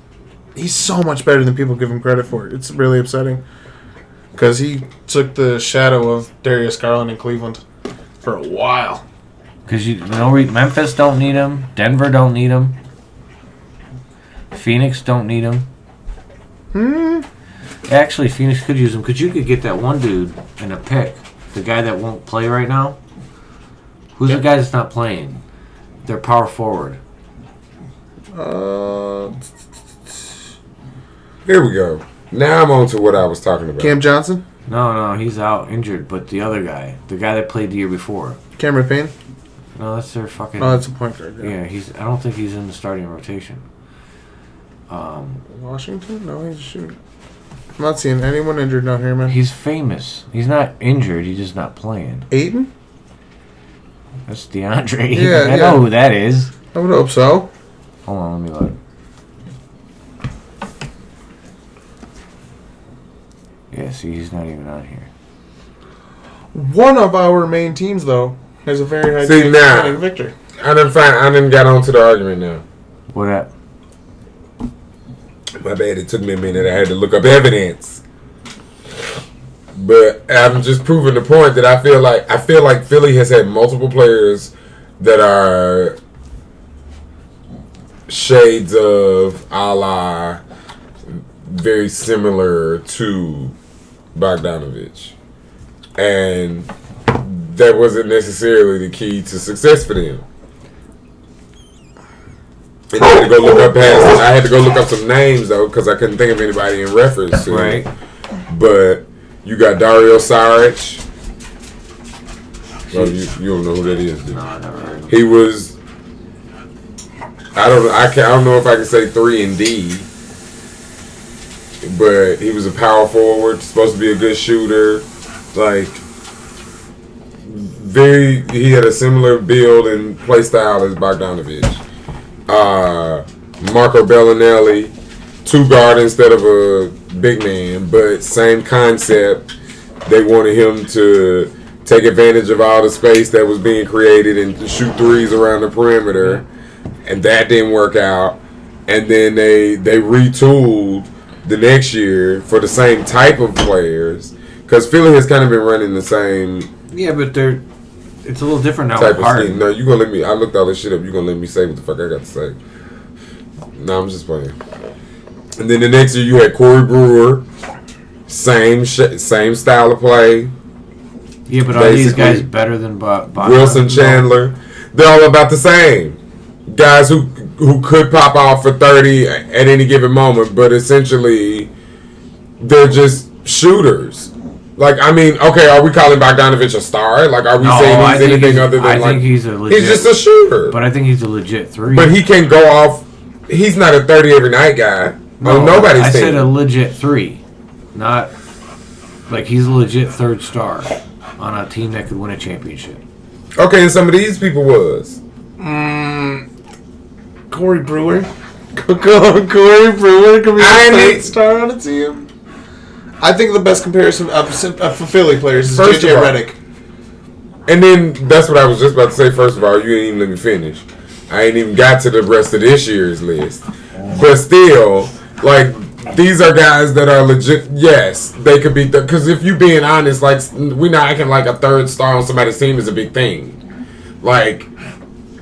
he's so much better than people give him credit for. It's really upsetting because he took the shadow of Darius Garland in Cleveland for a while. Because Memphis don't need him. Denver don't need him. Phoenix don't need him. Actually, Phoenix could use him because you could get that one dude in a pick. The guy that won't play right now. Who's the guy that's not playing? Their power forward. Here we go. Now I'm on to what I was talking about. Cam Johnson? No, he's out injured. But the other guy, the guy that played the year before. Cameron Payne? No, that's their fucking. Oh, that's a point guard. Yeah, I don't think he's in the starting rotation. Washington? No, he's a shooter. I'm not seeing anyone injured down here, man. He's famous. He's not injured. He's just not playing. Ayton? That's DeAndre. Yeah, I know who that is. I would hope so. Hold on, let me look. Yeah, see, he's not even on here. One of our main teams, though, has a very high chance of getting victory. I didn't got onto the argument now. What up? My bad, it took me a minute. I had to look up evidence. But I'm just proving the point that I feel like Philly has had multiple players that are shades of a la very similar to Bogdanovich. And that wasn't necessarily the key to success for them. And I had to go look up some names though, because I couldn't think of anybody in reference to right. it. But you got Dario Saric. Well, you don't know who that is, dude. No, I never heard of him. He was. I don't know if I can say 3-and-D, but he was a power forward, supposed to be a good shooter. He had a similar build and play style as Bogdanovich. Marco Bellinelli, 2 guard instead of a big man, but same concept. They wanted him to take advantage of all the space that was being created and to shoot threes around the perimeter, and that didn't work out. And then they retooled the next year for the same type of players, because Philly has kind of been running the same. Yeah, but it's a little different now. Type of scheme. No, you gonna let me? I looked all this shit up. You gonna let me say what the fuck I got to say? No, I'm just playing. And then the next year you had Corey Brewer, same style of play. Yeah, but are these guys better than Wilson Chandler? They're all about the same. Guys who could pop off for 30 at any given moment, but essentially they're just shooters. Like, I mean, okay, are we calling Bogdanovich a star? Like, are we saying he's anything other than I think he's a legit, he's just a shooter. But I think he's a legit 3. But he can go off. He's not a 30 every night guy. No, nobody's I team. said a legit 3, not like he's a legit 3rd star on a team that could win a championship. Okay, and some of these people was. Corey Brewer. Corey Brewer could be a 3rd star on a team. I think the best comparison for Philly players is JJ Redick. And then that's what I was just about to say. First of all, you didn't even let me finish. I ain't even got to the rest of this year's list. But still, like, these are guys that are legit. Yes, they could be. Because if you being honest, like, we're not acting like a 3rd star on somebody's team is a big thing. Like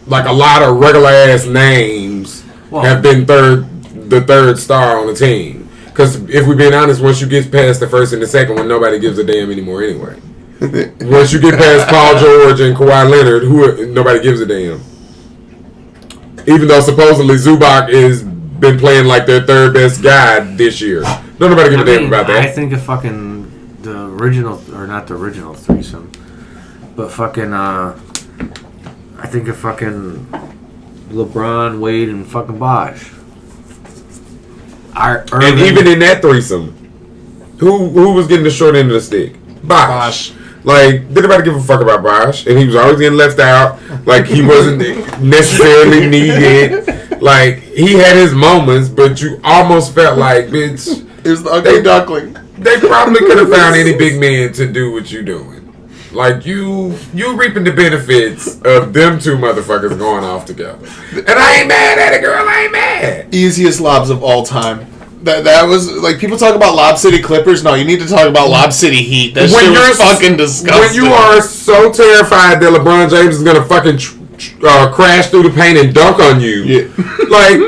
a lot of regular ass names have been the 3rd star on the team. Because if we're being honest, once you get past the 1st and the 2nd one, nobody gives a damn anymore anyway. Once you get past Paul George and Kawhi Leonard, nobody gives a damn. Even though supposedly Zubac has been playing like their 3rd best guy this year. Don't nobody give a damn about that. I think of fucking the original, or not the original threesome, but fucking, I think of fucking LeBron, Wade, and fucking Bosh. And even in that threesome, who was getting the short end of the stick? Bosh. Like, did anybody give a fuck about Bosh? And he was always getting left out. Like, he wasn't necessarily needed. Like, he had his moments, but you almost felt like, bitch. It was the ugly duckling. They probably could have found any big man to do what you doing. Like, you reaping the benefits of them 2 motherfuckers going off together. And I ain't mad at it, girl. I ain't mad. Easiest lobs of all time. That was, like, people talk about Lob City Clippers. No, you need to talk about Lob City Heat. That shit was fucking disgusting. When you are so terrified that LeBron James is going to fucking crash through the paint and dunk on you, like,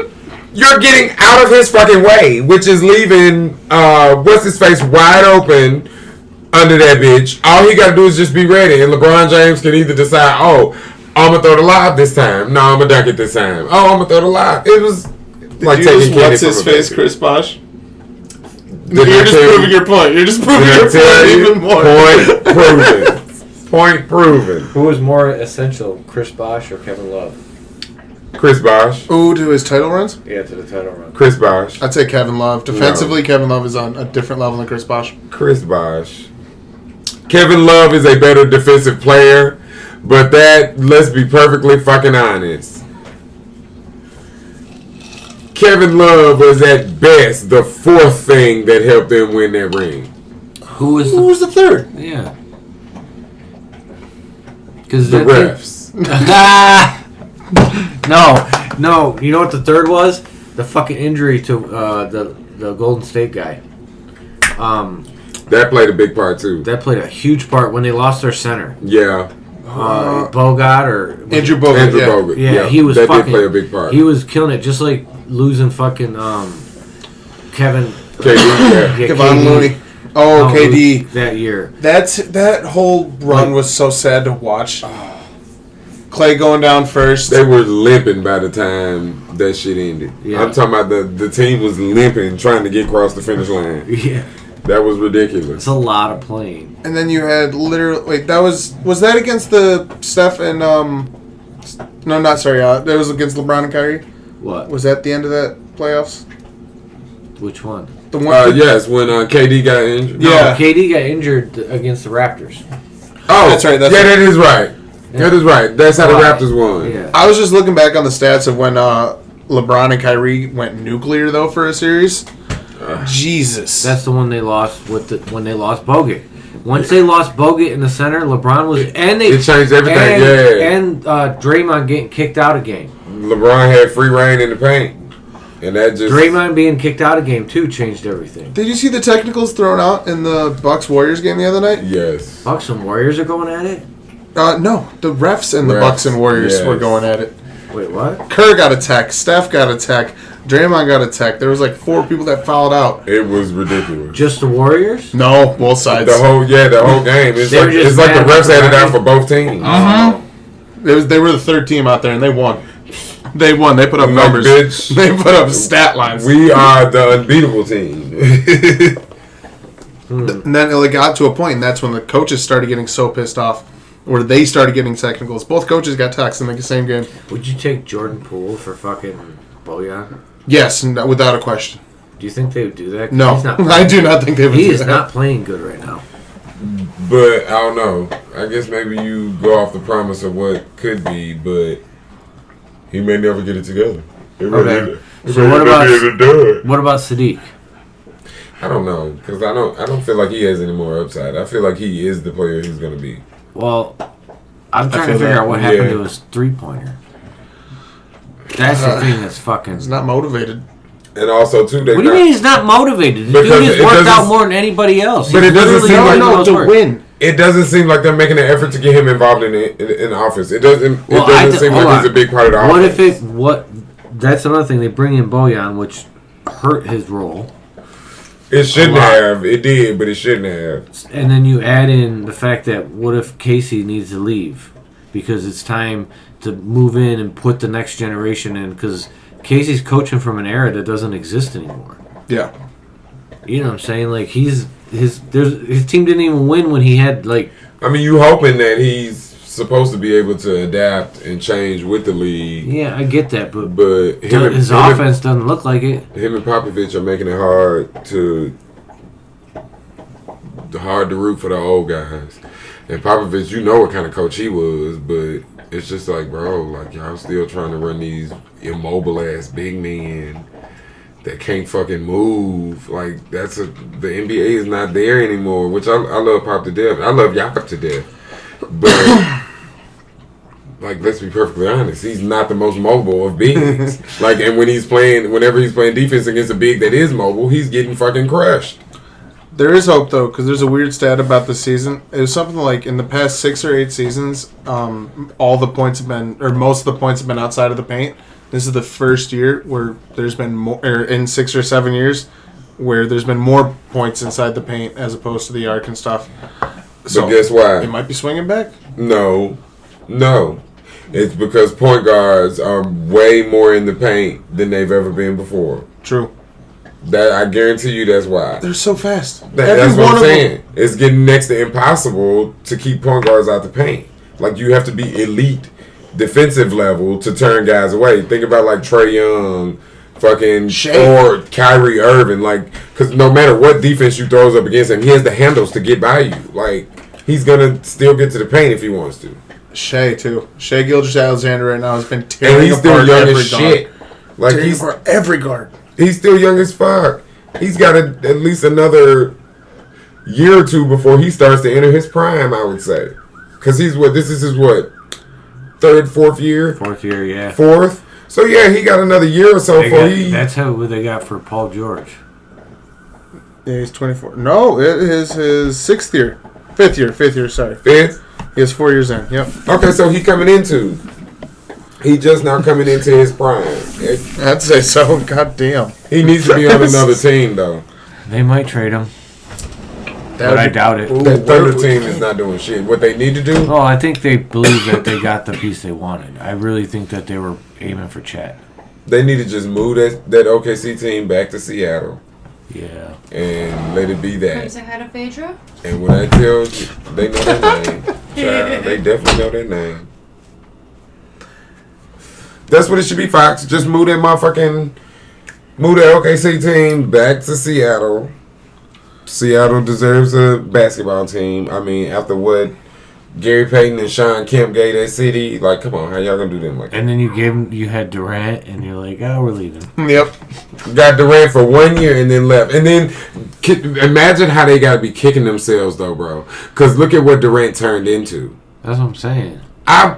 you're getting out of his fucking way, which is leaving, what's-his-face wide open under that bitch. All he got to do is just be ready. And LeBron James can either decide, oh, I'm going to throw the lob this time. No, I'm going to dunk it this time. Oh, I'm going to throw the lob. It was... Like, what's his face, Chris Bosh? You're just proving your point. You're just proving your point even more. Point proven. Point proven. Who was more essential, Chris Bosh or Kevin Love? Chris Bosh. Oh, to his title runs? Yeah, to the title run. Chris Bosh. I'd say Kevin Love. Defensively, Kevin Love is on a different level than Chris Bosh. Chris Bosh. Kevin Love is a better defensive player, but that, let's be perfectly fucking honest, Kevin Love was at best the 4th thing that helped them win that ring. Who was the 3rd? Yeah. Because the refs. No. You know what the 3rd was? The fucking injury to the Golden State guy. That played a big part too. That played a huge part when they lost their center. Yeah. Bogut or Andrew Bogut. Bogut. Yeah, he was that fucking. Did play a big part. He was killing it, just like losing fucking Kevin. Kevon Looney. Oh, KD that year. That whole run was so sad to watch. Clay going down first. They were limping by the time that shit ended. Yeah. I'm talking about the team was limping, trying to get across the finish line. Yeah. That was ridiculous. It's a lot of playing. And then you had literally... Wait, that was that against the Steph and... No, not sorry. That was against LeBron and Kyrie? What? Was that the end of that playoffs? Which one? The one. Yes, when KD got injured. No, yeah. KD got injured against the Raptors. Oh, that's right. That is right. Yeah. That is right. That's how the Raptors won. Yeah. I was just looking back on the stats of when LeBron and Kyrie went nuclear though for a series. Jesus, That's the one they lost when they lost Bogut. Once they lost Bogut in the center, LeBron was It changed everything. and Draymond getting kicked out of game. LeBron had free reign in the paint, and that just Draymond being kicked out of game too changed everything. did you see the technicals thrown out in the Bucks Warriors game the other night? Yes. Bucks and Warriors are going at it. No, the refs and the Refs, Bucks and Warriors yes. were going at it. Wait, what? Kerr got a tech, Steph got a tech, Draymond got a tech. There was like 4 people that fouled out. It was ridiculous. Just the Warriors? No, both sides. The whole game. It's They were like just it's like the mad refs had it about out for both teams. They were the third team out there and they won. They won. They put up Like, numbers. bitch. They put up stat lines. We are the unbeatable team. And then it got to a point, and that's when the coaches started getting so pissed off, or they started getting technicals. Both coaches got techs in the same game. Would you take Jordan Poole for fucking Bojan? Yes, without a question. Do you think they would do that? 'Cause No, he's not I do not think they would He do is that. not playing good right now. But I don't know. I guess maybe you go off the promise of what could be, but he may never get it together. Okay. So what about Sadiq? I don't know, because I don't feel like he has any more upside. I feel like he is the player he's going to be. Well, I'm trying to feel figure that. out what happened Yeah. to his 3-pointer. That's the thing that's fucking. He's not motivated. And also, too, they What do you mean he's not motivated? The Because dude has it worked doesn't- out more than anybody else. But He's it doesn't literally seem doing like- the most to work. win. It doesn't seem like they're making an effort to get him involved in the offense. It doesn't. Well, it doesn't I seem hold like on. he's a big part of the What offense. if it? That's another thing. They bring in Bojan, which hurt his role, It shouldn't a lot. have. It did, but it shouldn't have. and then you add in the fact that what if Casey needs to leave because it's time to move in and put the next generation in because Casey's coaching from an era that doesn't exist anymore. Yeah. You know what I'm saying? Like his team didn't even win when he had like. I mean, you hoping that he's supposed to be able to adapt and change with the league, Yeah, I get that, but his his offense doesn't look like it. Him and Popovich are making it hard to root for the old guys. And Popovich, you know what kind of coach he was, but it's just like, bro, like y'all still trying to run these immobile ass big men that can't fucking move. Like the NBA is not there anymore. Which I love Pop to death. I love Jakob to death, but. Like, let's be perfectly honest, he's not the most mobile of bigs. Like, and whenever he's playing defense against a big that is mobile, he's getting fucking crushed. There is hope, though, because there's a weird stat about this season. It was something like in the past 6 or 8 seasons, all the points have been, or most of the points have been outside of the paint. This is the first year where there's been more, or in 6 or 7 years, where there's been more points inside the paint as opposed to the arc and stuff. So But guess why? it might be swinging back. No. It's because point guards are way more in the paint than they've ever been before. True. That I guarantee you that's why. They're so fast. That's what I'm saying. It's getting next to impossible to keep point guards out the paint. Like, you have to be elite defensive level to turn guys away. Think about like Trae Young, fucking Shea. or Kyrie Irving. Like, because no matter what defense you throws up against him, he has the handles to get by you. Like, he's gonna still get to the paint if he wants to. Shea, too. Shea Gilgeous-Alexander right now has been And tearing he's still apart young every as guard. shit. Like, Tearing apart every guard. he's still young as fuck. He's got at least another year or two before he starts to enter his prime, I would say. Because this is his third, fourth year? Fourth year, yeah. Fourth? So, yeah, he got another year or so before he... That's how they got for Paul George. Yeah, he's 24. No, it is his 6th year. 5th year, sorry. Fifth? He has 4 years in, yep. Okay, so he just now coming into his prime. I'd say so. God damn. He needs to be on another team, though. They might trade him, That but I would be- doubt it. Ooh, That third what- team is not doing shit. What they need to do... Oh, I think they believe that they got the piece they wanted. I really think that they were aiming for Chet. They need to just move that OKC team back to Seattle Yeah. and let it be that. Comes ahead of Phaedra. And when I tell you, they know their name. Child, they definitely know their name. That's what it should be, Fox. Just move that OKC team back to Seattle. Seattle deserves a basketball team. I mean, after what Gary Payton and Sean Kemp gave that city. Like, come on, how y'all gonna do them like that? And then you had Durant, and you're like, oh, we're leaving. Yep. Got Durant for 1 year and then left. And then imagine how they got to be kicking themselves, though, bro. Because look at what Durant turned into. That's what I'm saying.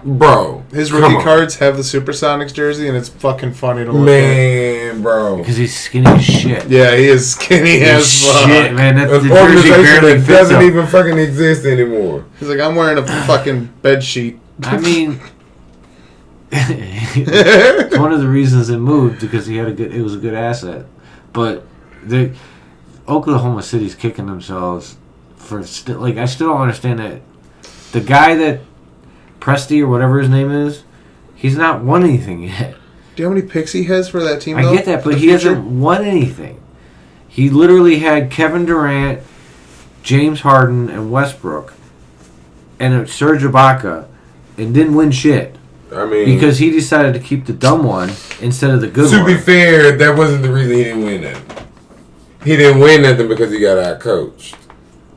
Bro. His rookie cards have the Supersonics jersey, and it's fucking funny to look at. Man, bro. Because he's skinny as shit. Yeah, he is skinny as fuck. Shit, man. That's An the jersey organization barely that fits doesn't him. even fucking exist anymore. He's like, I'm wearing a fucking bed sheet. I mean, it's one of the reasons it moved because it was a good asset. But the Oklahoma City's kicking themselves for I still don't understand that the guy that Presti or whatever his name is, he's not won anything yet. Do you know how many picks he has for that team? I get that, but he hasn't won anything. He literally had Kevin Durant, James Harden, and Westbrook, and Serge Ibaka, and didn't win shit. I mean, because he decided to keep the dumb one instead of the good one. To be fair, that wasn't the reason he didn't win nothing. He didn't win nothing because he got out-coached.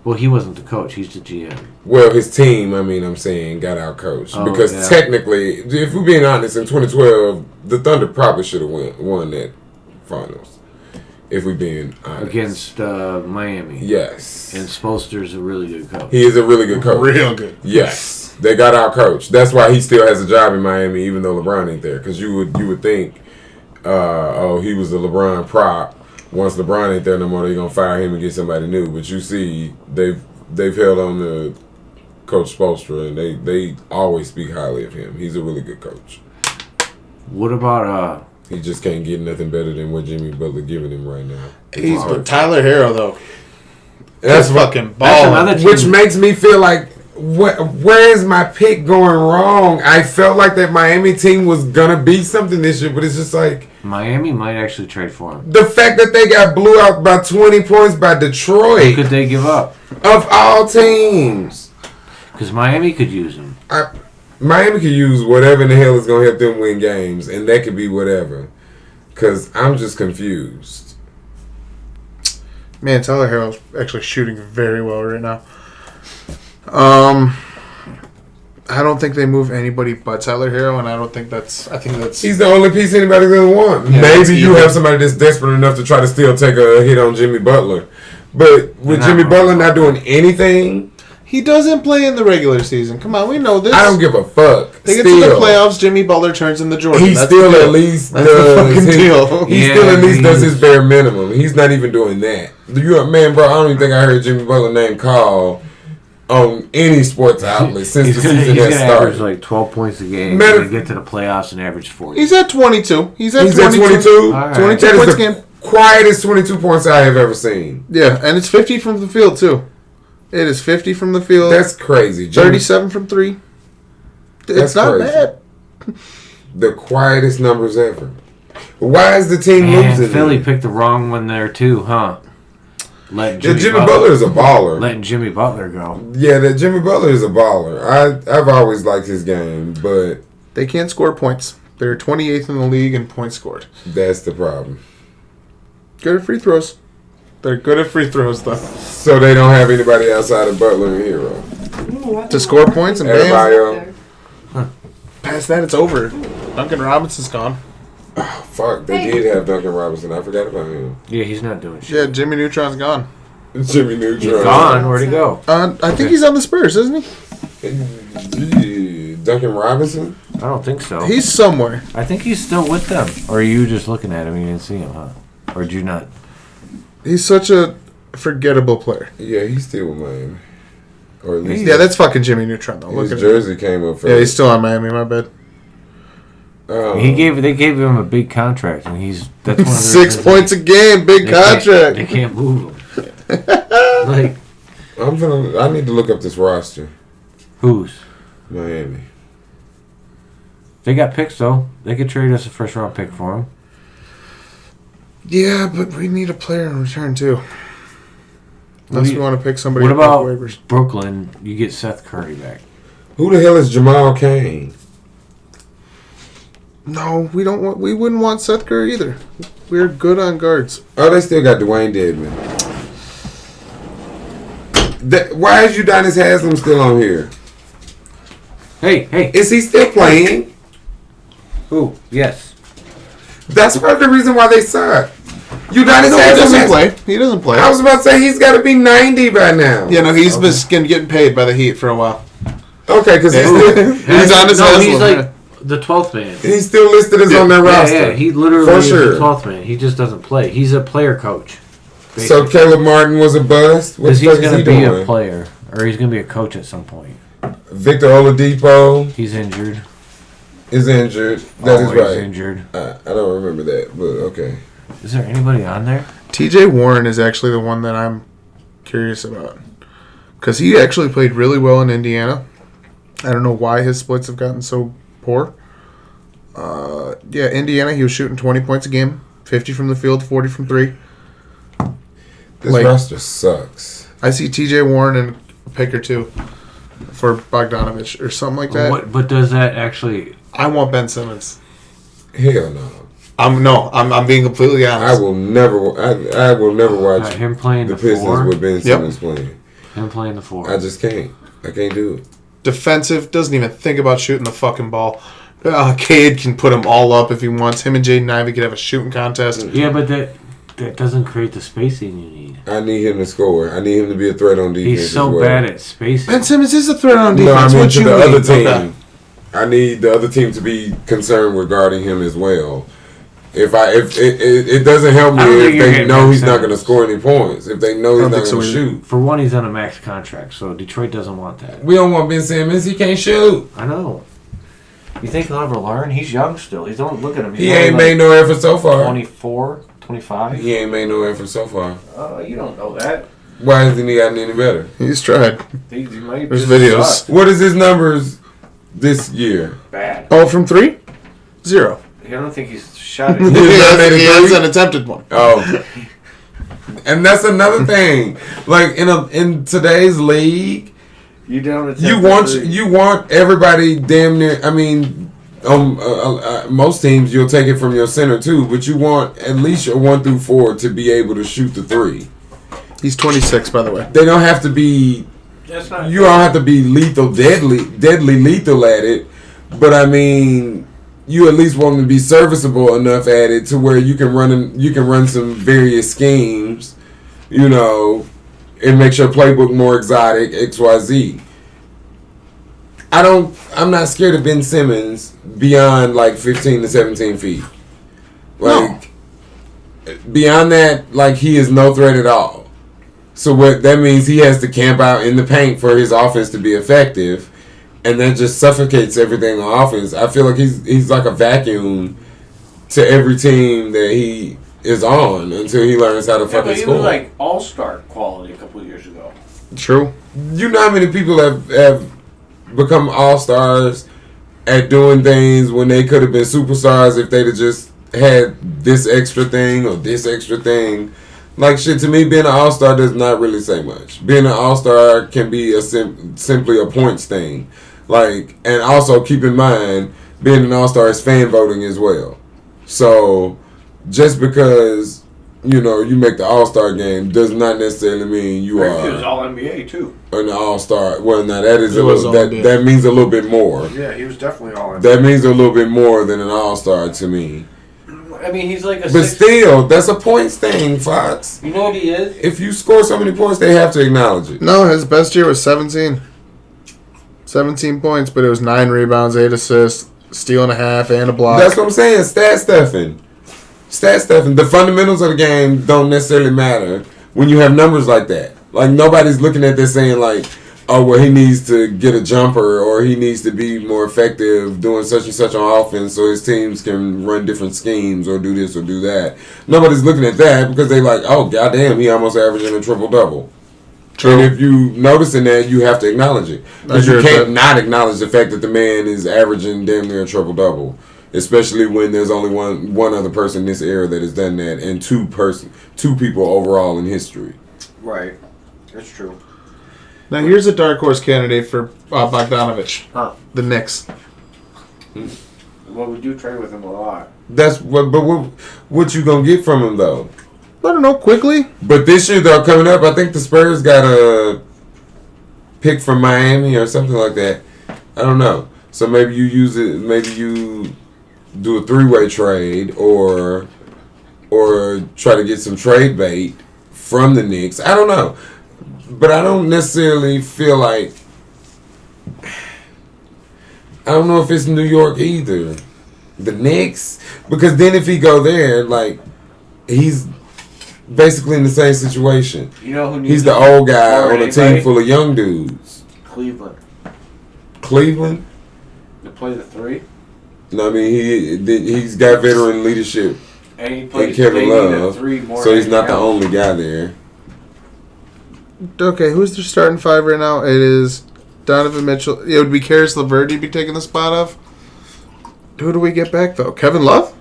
Well, he wasn't the coach. He's the GM. Well, his team, I'm saying, got out-coached. Oh, because yeah. technically, if we're being honest, in 2012, the Thunder probably should have won that finals. If we're being honest. Against Miami. Yes. And Spoelstra's a really good coach. He is a really good coach. Real good. Yes. They got out-coached. That's why he still has a job in Miami, even though LeBron ain't there. Because you would think, he was the LeBron prop. Once LeBron ain't there no more, they're gonna fire him and get somebody new. But you see, they've held on to Coach Spoelstra, and they always speak highly of him. He's a really good coach. What about He just can't get nothing better than what Jimmy Butler giving him right now. But Tyler Hero though, That's fucking That's ball. another team. Which makes me feel like, where is my pick going wrong? I felt like that Miami team was gonna be something this year, but it's just like Miami might actually trade for him. the fact that they got blew out by 20 points by Who Detroit could they give up? of all teams. Because Miami could use him. Miami could use whatever in the hell is gonna help them win games, and that could be whatever. Cause I'm just confused. Man, Tyler Hero's actually shooting very well right now. I don't think they move anybody but Tyler Hero, and I think that's. He's the only piece anybody's gonna want. Yeah, Maybe you have somebody that's desperate enough to try to still take a hit on Jimmy Butler, but with Not Jimmy wrong. Butler not doing anything, He doesn't play in the regular season. Come on, we know this. I don't give a fuck. They get to the playoffs, Jimmy Butler turns into Jordan. He That's still the deal. at least That's the does fucking his, deal. He Yeah, still at least does he's- his bare minimum. He's not even doing that. Man, bro, I don't even think I heard Jimmy Butler name called on any sports outlet since He's the gonna season has average started. like 12 points a game. Matter- And get to the playoffs and average 40. He's at 22. He's at He's at 22. 22. All right. 22 That points is a game. the quietest 22 points I have ever seen. Yeah, and it's 50 from the field too. It is 50 from the field. That's crazy. Jimmy, 37 from 3. It's That's not crazy. bad. the quietest numbers ever. Why is the team Man, losing? Philly then? picked the wrong one there too, huh? Letting Yeah, Jimmy Butler is a baller. letting Jimmy Butler go. Yeah, that Jimmy Butler is a baller. I've always liked his game, but They can't score points. They're 28th in the league in points scored. that's the problem. Good at free throws. They're good at free throws though. So they don't have anybody outside of Butler and Hero. To score points and Everybody bam, else. past that it's over. Duncan Robinson's gone. Fuck, they did have Duncan Robinson. I forgot about him. Yeah, he's not doing shit. Yeah, Jimmy Neutron's gone. Jimmy Neutron. He's gone. Where'd he go? I think he's on the Spurs, isn't he? Yeah, Duncan Robinson? I don't think so. He's somewhere. I think he's still with them. Or are you just looking at him and you didn't see him, huh? Or did you not? He's such a forgettable player. Yeah, he's still with Miami. Or at least Yeah, that's fucking Jimmy Neutron though. Look his at him. jersey came up first. Yeah, he's still on Miami. My bad. They gave him a big contract, and that's one of the 6 reasons points a game, big they can't- contract. They can't move him. Like I need to look up this roster. who's? Miami. They got picks though. They could trade us a first round pick for him. Yeah, but we need a player in return too. Unless we want to pick somebody. What up off about waivers. Brooklyn? You get Seth Curry back. Who the hell is Jamal Cain? No, we don't want. We wouldn't want Seth Curry either. We're good on guards. Oh, they still got Dwayne Dedman. Why is Udonis Haslem still on here? Hey. Is he still playing? Who? Yes. That's part of the reason why they suck. United No, he States doesn't play. He doesn't play. I was about to say he's got to be 90 by now. Yeah, no, he's been getting paid by the Heat for a while. Okay, because He's on his No, list. he's like the 12th man. he's still listed as on their roster. Yeah, he literally For is sure. the 12th man. He just doesn't play. He's a player coach. So basically. Caleb Martin was a bust. What Because the he's fuck is going he to be doing? a player, or he's going to be a coach at some point. Victor Oladipo He's injured. is injured. That is Always right. injured. I don't remember that, but okay. Is there anybody on there? TJ Warren is actually the one that I'm curious about. Because he actually played really well in Indiana. I don't know why his splits have gotten so poor. Yeah, Indiana, he was shooting 20 points a game, 50 from the field, 40 from 3. This roster sucks. I see TJ Warren and a pick or two for Bogdanovich or something like that. But does that actually... I want Ben Simmons. Hell no. I'm being completely honest. I will never watch him playing the the Pistons four? with Ben Simmons playing. Him playing the 4. I just can't. I can't do it. Defensive, doesn't even think about shooting the fucking ball. Cade can put them all up if he wants. Him and Jaden Ivey could have a shooting contest. Yeah, but that doesn't create the spacing you need. I need him to score. I need him to be a threat on defense. He's so as well. bad at spacing. Ben Simmons is a threat on No, defense. I mean What to you the other need? team. Okay. I need the other team to be concerned regarding him as well. If it doesn't help me I don't think if you're they getting know Ben he's not going to Simmons. score any points. If they know he's I don't not think so going to either. shoot. For one, he's on a max contract, so Detroit doesn't want that. We don't want Ben Simmons. He can't shoot. I know. You think he'll ever learn? He's young still. He's don't look at him. He's He only ain't made no effort so far. 24, 25. He ain't made no effort so far. You don't know that. Why hasn't he gotten any better? He's tried. He might There's just videos. suck. What is his numbers this year? Bad. Oh, from 3? 0. I don't think he's shot He it. has made a he has three? an attempted one. Oh, and that's another thing. Like in today's league, You don't. you want everybody damn near. I mean, most teams you'll take it from your center too, but you want at least your 1 through 4 to be able to shoot the 3. He's 26, by the way. They don't have to be. That's not. You don't have to be deadly lethal at it, but I mean, you at least want them to be serviceable enough at it to where you can run some various schemes, you know, it makes your playbook more exotic. XYZ. I'm not scared of Ben Simmons beyond like 15 to 17 feet. Like beyond that, like he is no threat at all. So what that means, he has to camp out in the paint for his offense to be effective. And that just suffocates everything on offense. I feel like he's like a vacuum to every team that he is on until he learns how to fucking he score. was like all-star quality a couple of years ago. True. You know how many people have become all-stars at doing things when they could have been superstars if they'd have just had this extra thing or this extra thing. Like, shit, to me, being an all-star does not really say much. Being an all-star can be simply a points thing. Like, and also keep in mind, being an all-star is fan voting as well. So, just because, you know, you make the all-star game does not necessarily mean you He was are all NBA too. an all-star. Well, now that is He was all-NBA. that means a little bit more. Yeah, he was definitely all NBA. That means a little bit more than an all-star to me. I mean, he's like a. But still, that's a points thing, Fox. You know what he is? If you score so many points, they have to acknowledge it. No, his best year was 17. 17 points, but it was 9 rebounds, 8 assists, steal and a half, and a block. That's what I'm saying. Stat stuffing. The fundamentals of the game don't necessarily matter when you have numbers like that. Like, nobody's looking at this saying, like, oh, well, he needs to get a jumper or he needs to be more effective doing such and such on offense so his teams can run different schemes or do this or do that. Nobody's looking at that because they like, oh, goddamn, he almost averaging a triple-double. True. And if you noticing that, you have to acknowledge it. Because you can't not acknowledge the fact that the man is averaging damn near a triple-double. Especially when there's only one other person in this era that has done that, and two people overall in history. Right. That's true. Now, here's a dark horse candidate for Bogdanovich. Huh. The Knicks. Well, we do trade with him a lot. That's what you gonna get from him though? I don't know, quickly. But this year though, coming up, I think the Spurs got a pick from Miami or something like that. I don't know. So maybe you use it. Maybe you do a 3-way trade, or try to get some trade bait from the Knicks. I don't know, but I don't necessarily feel like. I don't know if it's New York either. The Knicks, because then if he go there, like he's basically in the same situation. You know who needs he's the old guy on a anybody? team full of young dudes. Cleveland. Cleveland. To play the 3. No, I mean he's got veteran leadership And he and plays Kevin Love, 3 more. so he's not the else. only guy there. Okay, who's their starting 5 right now? It is Donovan Mitchell. It would be Karis LeVert you'd be taking the spot of. Who do we get back though? Kevin Love?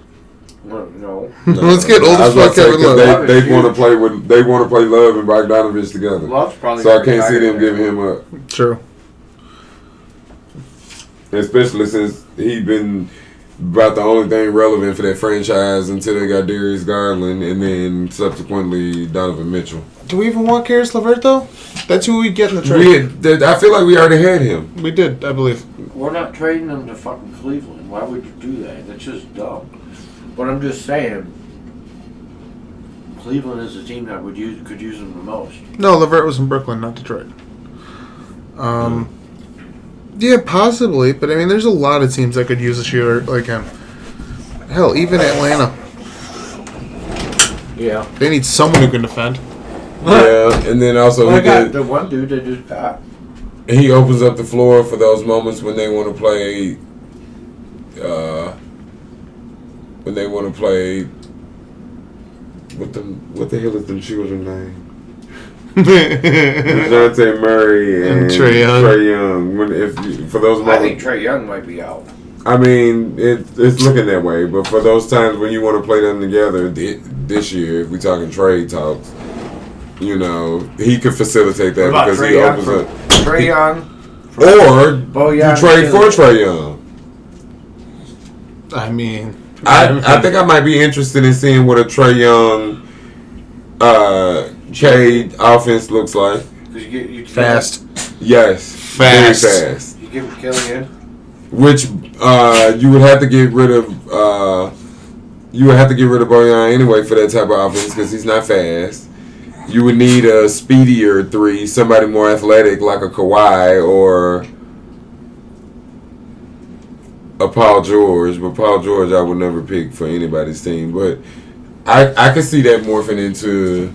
No. Let's get old as fuck Kevin Love. They want to play with. They want to play Love and Bogdanovich together. Love's probably. So I can't see them giving him up. True. Especially since he been about the only thing relevant for that franchise until they got Darius Garland and then subsequently Donovan Mitchell. Do we even want Karis LeVert though? That's who we get in the trade. I feel like we already had him. We did, I believe. We're not trading them to fucking Cleveland. Why would you do that? That's just dumb. But I'm just saying, Cleveland is the team that could use them the most. No, LeVert was in Brooklyn, not Detroit. Yeah, possibly, but I mean, there's a lot of teams that could use a shooter like him. Hell, even Atlanta. Yeah. They need someone who can defend. Yeah, and then also Well, I got the one dude that just got. he opens up the floor for those moments when they want to play. When they want to play. What the hell is them children's name? DeJounte Murray and Trae Young. Trae Young. For those I moments, think Trae Young might be out. I mean, it's looking that way. But for those times when you want to play them together, this year, if we're talking trade talks, you know, he could facilitate that because he opens up. Trae Young. Or Bojan you trade for Trae Young. I mean, I think I might be interested in seeing what a Trae Young trade offense looks like. You fast. Yes, Fast. very fast. You give him Killian. Which you would have to get rid of. You would have to get rid of Bojan anyway for that type of offense because he's not fast. You would need a speedier 3, somebody more athletic like a Kawhi or a Paul George. But Paul George I would never pick for anybody's team. But I could see that morphing into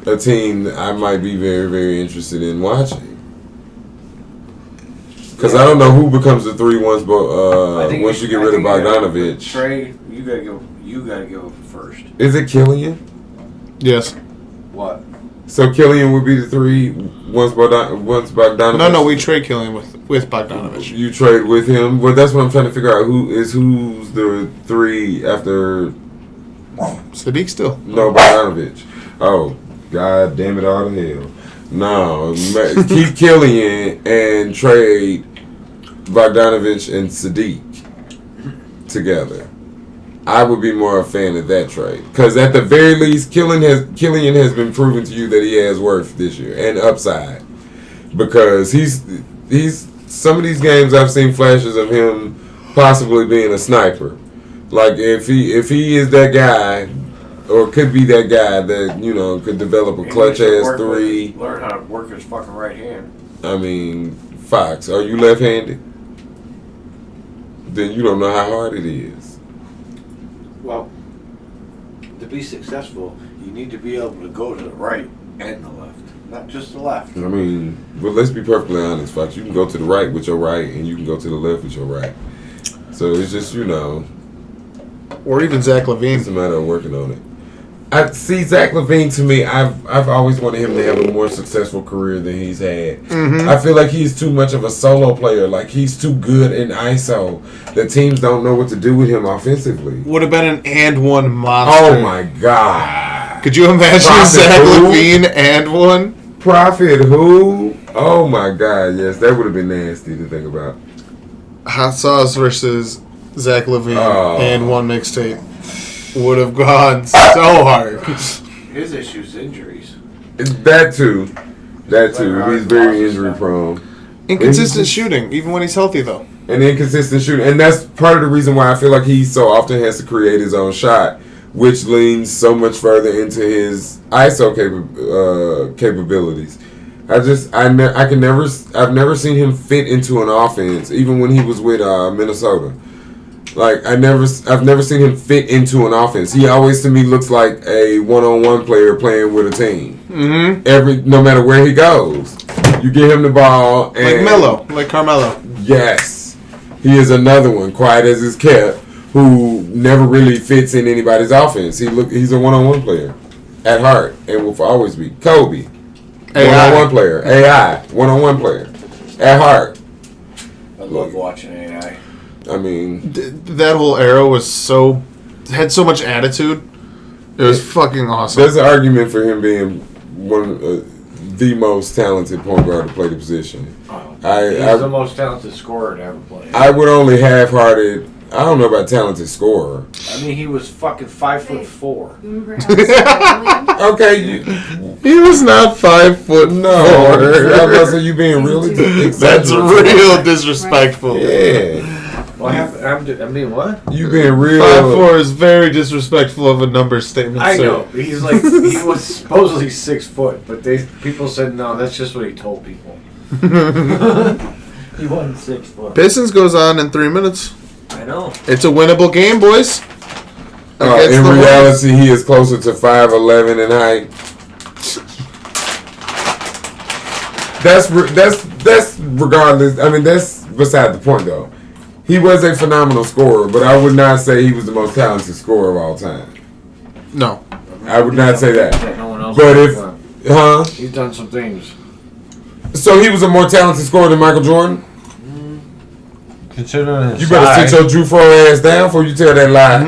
a team that I might be very, very interested in watching. Because I don't know who becomes the 3 once you get rid of Bogdanovich. Trae, you gotta go first. Is it Killian? Yes. What? So Killian would be the 3 once Bogdanovich. No, we trade Killian with Bogdanovich. You trade with him. Well, that's what I'm trying to figure out. Who's the 3 after? Sadiq still. No, Bogdanovich. Oh, God damn it all to hell. No, keep Killian and trade Bogdanovich and Sadiq together. I would be more a fan of that trade because at the very least, Killian has been proven to you that he has worth this year and upside because he's some of these games I've seen flashes of him possibly being a sniper. Like if he is that guy. Or could be that guy that, you know, could develop a clutch ass 3. Learn how to work his fucking right hand. I mean, Fox, are you left handed? Then you don't know how hard it is. Well, to be successful, you need to be able to go to the right and the left, not just the left. I mean, but let's be perfectly honest, Fox. You can go to the right with your right, and you can go to the left with your right. So it's just, you know. Or even Zach LaVine. It's a matter of working on it. I see Zach LaVine. To me, I've always wanted him to have a more successful career than he's had. Mm-hmm. I feel like he's too much of a solo player. Like he's too good in ISO. The teams don't know what to do with him offensively. Would have been an and one monster. Oh my God! Could you imagine Zach LaVine and one? Prophet who? Oh my God! Yes, that would have been nasty to think about. Hot Sauce versus Zach LaVine and one mixtape would have gone so hard. His issue's injuries. That too. He's very injury prone. Inconsistent shooting, even when he's healthy, though. And inconsistent shooting. And that's part of the reason why I feel like he so often has to create his own shot, which leans so much further into his ISO capabilities. I've never seen him fit into an offense, even when he was with Minnesota. Like I've never seen him fit into an offense. He always to me looks like a one-on-one player playing with a team. Mm-hmm. No matter where he goes, you give him the ball and like Carmelo. Yes, he is another one, quiet as is kept, who never really fits in anybody's offense. He's a one-on-one player at heart and will always be. Kobe, one-on-one player. AI, one-on-one player at heart. I love watching AI. I mean, that whole era had so much attitude. It was fucking awesome. There's an argument for him being one of the most talented point guard to play the position. He's the most talented scorer to ever play. I would only half-hearted. I don't know about talented scorer. I mean, he was fucking 5'4". Remember how Okay, he was not 5 foot. No, I was you being really That's real disrespectful. Yeah. Well, I mean, what? You being real. 5'4" is very disrespectful of a number statement. I know. He's like he was supposedly 6 foot, but people said no. That's just what he told people. He wasn't 6 foot. Pistons goes on in 3 minutes. I know. It's a winnable game, boys. In reality, he is closer to 5'11" in height. That's regardless. I mean, that's beside the point, though. He was a phenomenal scorer, but I would not say he was the most talented scorer of all time. No. I would not say that. No one else. But he's done some things. So he was a more talented scorer than Michael Jordan? Considering his You better size. sit your Drew Fro ass down before you tell that lie.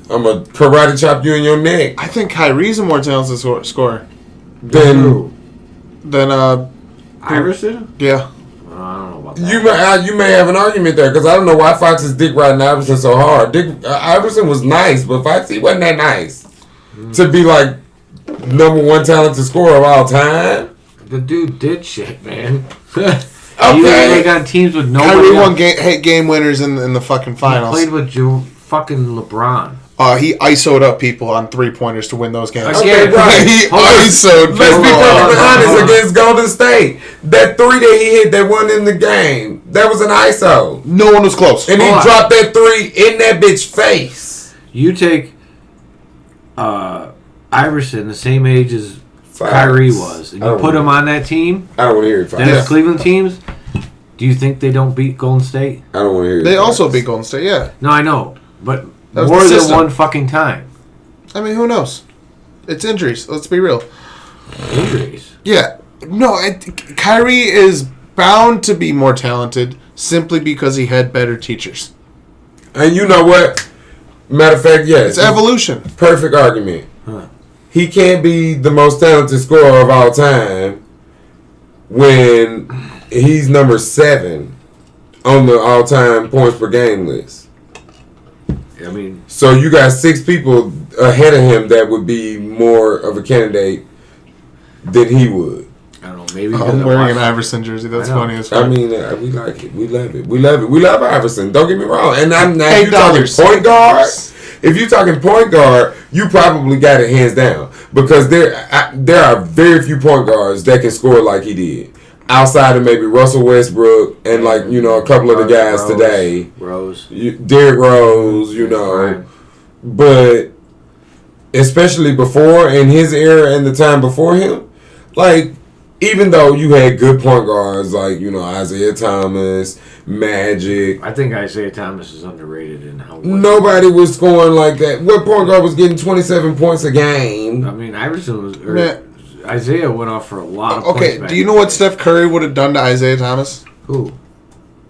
I'm going to karate chop you in your neck. I think Kyrie's a more talented scorer. Then Iverson? Yeah. I don't know about that. you may have an argument there because I don't know why Fox's dick riding Iverson so hard. Iverson was nice, but Fox, he wasn't that nice to be like number one talented scorer of all time. The dude did shit, man. Okay. He was like on teams with nobody. Kyrie won else. game winners in the fucking finals. He played with fucking LeBron. He ISO'd up people on 3-pointers to win those games. Okay, right. He ISO'd Let's be people. perfectly honest against Golden State. That 3 that he hit that won in the game, that was an ISO. No one was close. And he dropped that 3 in that bitch face. You take Iverson, the same age as Kyrie was, and you put him on that team, I don't want to hear it. those Cleveland teams, do you think they don't beat Golden State? I don't want to hear it. They also beat Golden State, yeah. No, I know, but That was more the than system. one fucking time. I mean, who knows? It's injuries. Let's be real. Injuries. Yeah. No, Kyrie is bound to be more talented simply because he had better teachers. And you know what? Matter of fact, yes. It's evolution. Perfect argument. He can't be the most talented scorer of all time when he's number 7 on the all-time points per game list. I mean, so you got 6 people ahead of him that would be more of a candidate than he would. I don't know. Maybe I'm wearing an Iverson jersey. That's funny as fuck. I mean, we like it. We love it. We love it. We love Iverson. Don't get me wrong. And I'm not. $8. You talking point guard? If you're talking point guard, you probably got it hands down because there are very few point guards that can score like he did. Outside of maybe Russell Westbrook and a couple of the guys today, Derrick Rose, but especially before in his era and the time before him, even though you had good point guards like Isaiah Thomas, Magic, I think Isaiah Thomas is underrated in how nobody was scoring like that. What point guard was getting 27 points a game? I mean, Iverson was. Isaiah went off for a lot of points. Okay, do you know what Steph Curry would have done to Isaiah Thomas? Who?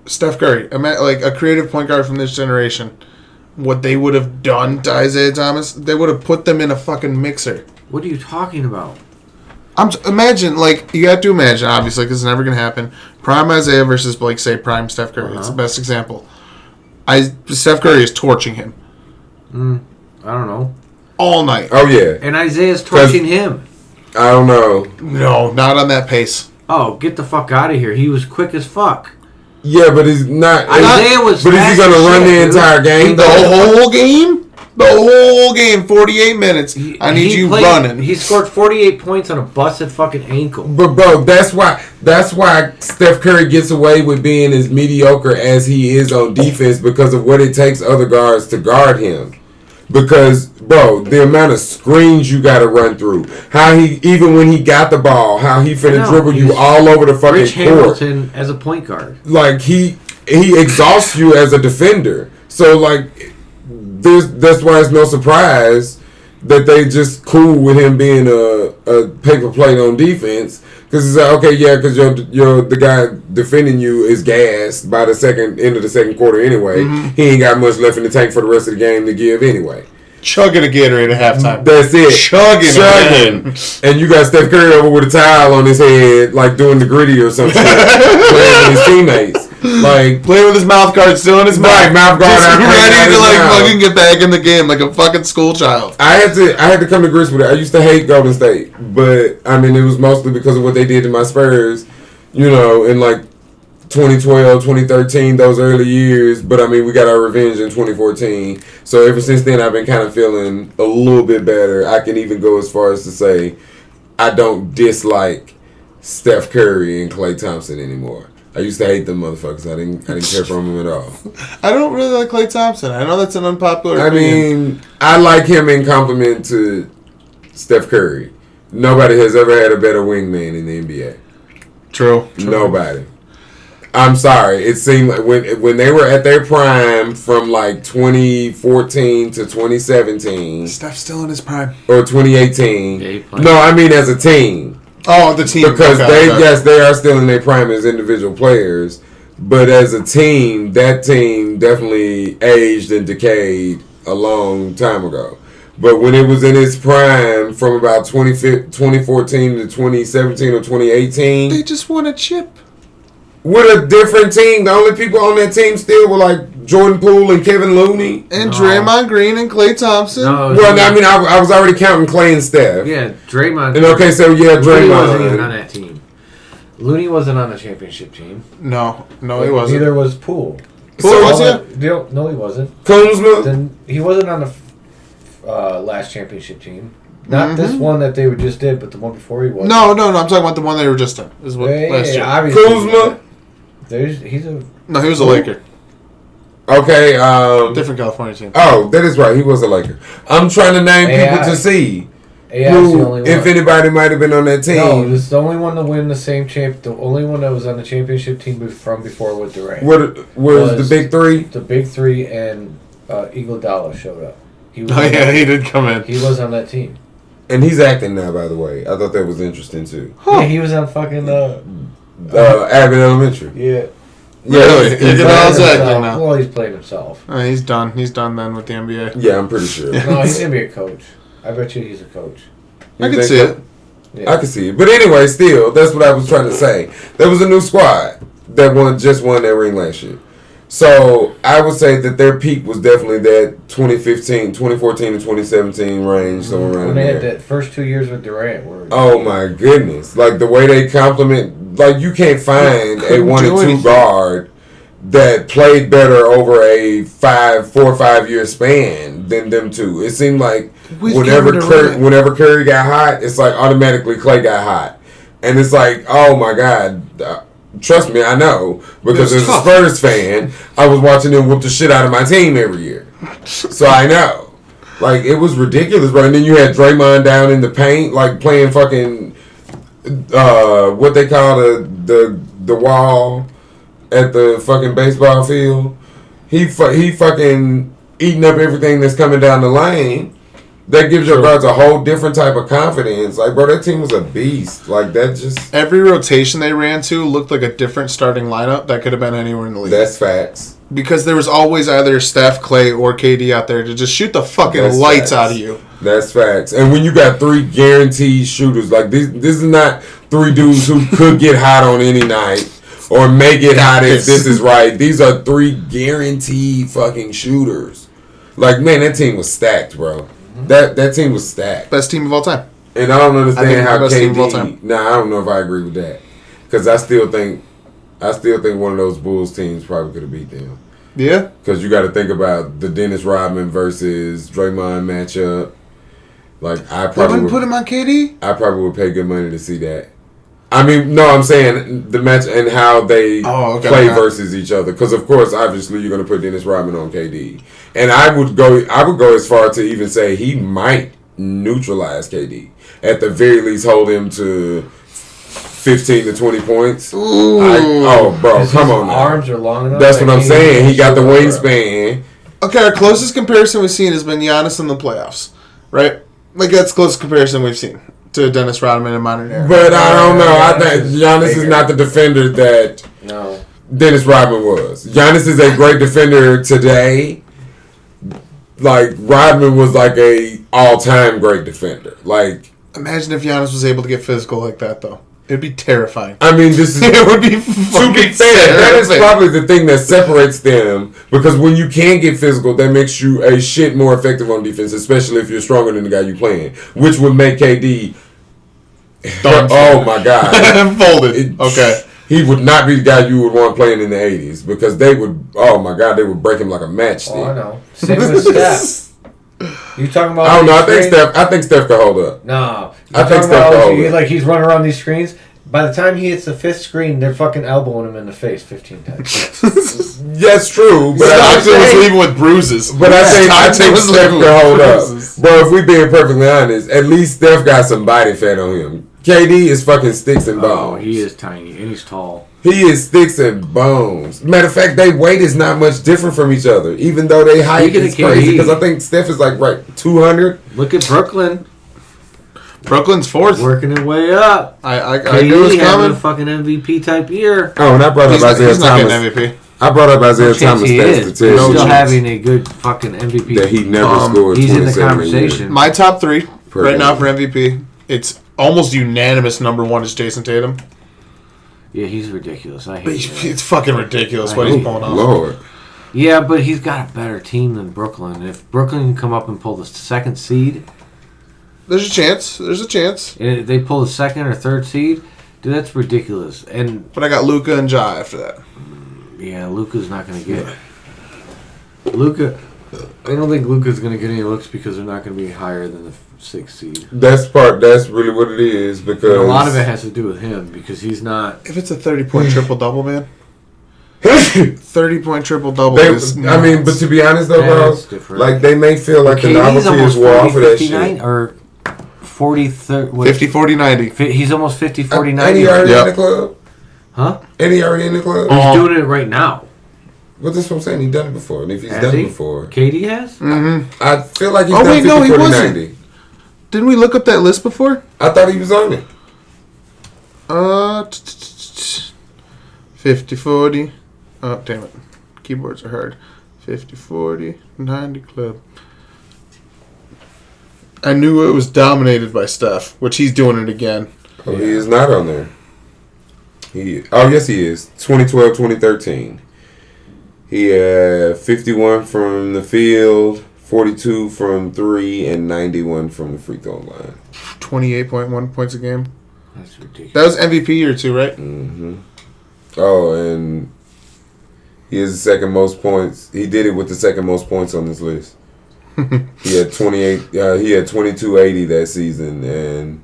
Steph Curry. Like a creative point guard from this generation. What they would have done to Isaiah Thomas, they would have put them in a fucking mixer. What are you talking about? Imagine, you have to imagine, obviously, because it's never going to happen. Prime Isaiah versus, say, prime Steph Curry. It's the best example. Steph Curry is torching him. I don't know. All night. Oh, yeah. And Isaiah's torching him. I don't know. No, not on that pace. Oh, get the fuck out of here. He was quick as fuck. Yeah, but he's not. Isaiah was But is he fast going to as run shit, the dude. entire game? The whole game? The whole game, 48 minutes. I need you running. He scored 48 points on a busted fucking ankle. But bro, that's why Steph Curry gets away with being as mediocre as he is on defense because of what it takes other guards to guard him. Because, bro, the amount of screens you got to run through, how he, even when he got the ball, how he finna dribble you all over the fucking Rich court. Hamilton as a point guard. Like he exhausts you as a defender. So like, that's why it's no surprise that they just cool with him being a paper plate on defense. Because it's like, okay, yeah, because the guy defending you is gassed by the end of the second quarter anyway. Mm-hmm. He ain't got much left in the tank for the rest of the game to give anyway. Chugging a Gatorade at halftime. That's it. Chugging. And you got Steph Curry over with a towel on his head, like doing the gritty or some shit, playing with his teammates. Like playing with his mouth guard still in his mouth. Right, mouth guard just out, ready to like mouth. fucking get back in the game like a fucking school child. I had to come to grips with it. I used to hate Golden State, but I mean it was mostly because of what they did to my Spurs, in like 2012, 2013, those early years. But I mean we got our revenge in 2014. So ever since then I've been kind of feeling a little bit better. I can even go as far as to say I don't dislike Steph Curry and Klay Thompson anymore. I used to hate them motherfuckers. I didn't care for them at all. I don't really like Klay Thompson. I know that's an unpopular opinion. Mean, I like him in compliment to Steph Curry. Nobody has ever had a better wingman in the NBA. True. Nobody. I'm sorry. It seemed like when they were at their prime from like 2014 to 2017. Steph's still in his prime. Or 2018. Yeah, no, I mean as a team. Oh, the team. Because yes, they are still in their prime as individual players. But as a team, that team definitely aged and decayed a long time ago. But when it was in its prime from about 2014 to 2017 or 2018. They just won a chip. With a different team. The only people on that team still were like Jordan Poole and Kevin Looney. And Draymond Green and Klay Thompson. No, well, I mean, I was already counting Klay and Steph. Yeah, Draymond. And okay, so yeah, Draymond. Looney wasn't even on that team. Looney wasn't on the championship team. No, he wasn't. Neither was Poole. Poole was he? No, he wasn't. Kuzma? Then he wasn't on the last championship team. Not this one that they just did, but the one before he was. No, I'm talking about the one they were just in. Is what last year. Kuzma? No, he was a Laker. Okay, different California team. Oh, that is right. He was a Laker. I'm trying to name people to see who, if anybody might have been on that team. No, this is the only one to win the same champ. The only one that was on the championship team from before with Durant. What was the big three? The big three and Iguodala showed up. He did come in. He was on that team. And he's acting now, by the way. I thought that was interesting too. Yeah, he was on fucking Abbott Elementary. Yeah. Really? He's acting now. Well, he's playing himself. He's done. He's done then with the NBA. Yeah, I'm pretty sure. No, he's gonna be a coach. I bet you he's a coach. I can see it. Yeah. I can see it. But anyway, still, that's what I was trying to say. There was a new squad that just won that ring last year. So I would say that their peak was definitely that 2014 to 2017 range, somewhere around when there. they had that first 2 years with Durant. Oh my goodness! Like the way they compliment, like you can't find a 1 and 2 guard that played better over a 4 or 5 year span than them two. It seemed like whenever Curry got hot, it's like automatically Klay got hot, and it's like, oh my god. Trust me, I know, because as a Spurs fan, I was watching them whoop the shit out of my team every year. So I know. Like, it was ridiculous, bro. And then you had Draymond down in the paint, like, playing fucking, what they call the wall at the fucking baseball field. He fucking eating up everything that's coming down the lane. That gives your guards a whole different type of confidence. Like, bro, that team was a beast. Like, that just... Every rotation they ran to looked like a different starting lineup that could have been anywhere in the league. That's facts. Because there was always either Steph, Klay, or KD out there to just shoot the fucking lights out of you. That's facts. And when you got 3 guaranteed shooters, like, this is not 3 dudes who could get hot on any night or may get hot if this is right. These are 3 guaranteed fucking shooters. Like, man, that team was stacked, bro. That team was stacked. Best team of all time. And I don't understand how KD... Nah, I don't know if I agree with that. because I still think one of those Bulls teams probably could have beat them. Yeah. Because you got to think about the Dennis Rodman versus Draymond matchup. Like I They probably wouldn't put him on KD? I probably would pay good money to see that. I mean, no, I'm saying the match and how they play versus each other. Because of course, obviously, you're going to put Dennis Rodman on KD, and I would go as far to even say he might neutralize KD. At the very least, hold him to 15 to 20 points. Ooh. Bro, come on now. Arms are long enough. That's what I'm saying. He got the wingspan. Okay, our closest comparison we've seen has been Giannis in the playoffs, right? Like, that's the closest comparison we've seen to Dennis Rodman in modern era. But I don't know. I think Giannis is not the defender that Dennis Rodman was. Giannis is a great defender today. Like, Rodman was like a all-time great defender. Like, imagine if Giannis was able to get physical like that, though. It'd be terrifying. I mean, this is it would be to be fair. That is probably the thing that separates them, because when you can get physical, that makes you a shit more effective on defense, especially if you're stronger than the guy you playing, which would make KD. Oh my God, folded. Okay, he would not be the guy you would want playing in the 80s, because they would. Oh my God, they would break him like a matchstick. Oh, I know. Same with Steph. You talking about? I don't know. I think Steph could hold up. No, I think Steph could hold up. Like he's running around these screens. By the time he hits the fifth screen, they're fucking elbowing him in the face 15 times. That's true, but Stockton was leaving with bruises. But I think Steph can hold up. Bro, if we being perfectly honest, at least Steph got some body fat on him. KD is fucking sticks and bones. Oh, he is tiny and he's tall. He is sticks and bones. Matter of fact, their weight is not much different from each other, even though they height is crazy. Because I think Steph is like 200. Look at Brooklyn. Brooklyn's fourth, working their way up. I knew it was coming. A fucking MVP type year. Oh, and I brought up Isaiah Thomas. MVP. I brought up Isaiah Thomas. He's still having a good fucking MVP. That he never scored. He's in the conversation. My top three right now for MVP. It's almost unanimous. Number one is Jason Tatum. Yeah, he's ridiculous. I hate it. It's fucking ridiculous what he's pulling off. Lord. Yeah, but he's got a better team than Brooklyn. If Brooklyn can come up and pull the second seed, there's a chance. There's a chance. And if they pull the second or third seed, dude, that's ridiculous. But I got Luka and Ja after that. Yeah, Luka's not going to get Luka. I don't think Luka's going to get any looks because they're not going to be higher than the 6th seed. That's really what it is, because and a lot of it has to do with him because he's not. If it's a 30-point triple double, man. 30-point triple double. I mean, but to be honest though, bro, like they may feel like the novelty is wore off of that shit. Or 40, 50, 40, 90. He's almost 50, 40, 90. And he already in the club? Huh? And he already in the club? He's doing it right now. But that's what I'm saying. He's done it before. And if he's done it before. KD has? Mm-hmm. I feel like he's done 50, 40, 90. Didn't we look up that list before? I thought he was on it. 50, 40. Oh, damn it. Keyboards are hard. 50, 40, 90 club. I knew it was dominated by Steph, which he's doing it again. Oh, he is not on there. Yes, he is. 2012, 2013. He had 51 from the field, 42 from 3, and 91 from the free throw line. 28.1 points a game. That's ridiculous. That was MVP year too, right? Mm-hmm. Oh, and he has the second most points. He did it with the second most points on this list. He had 28. He had 2280 that season, and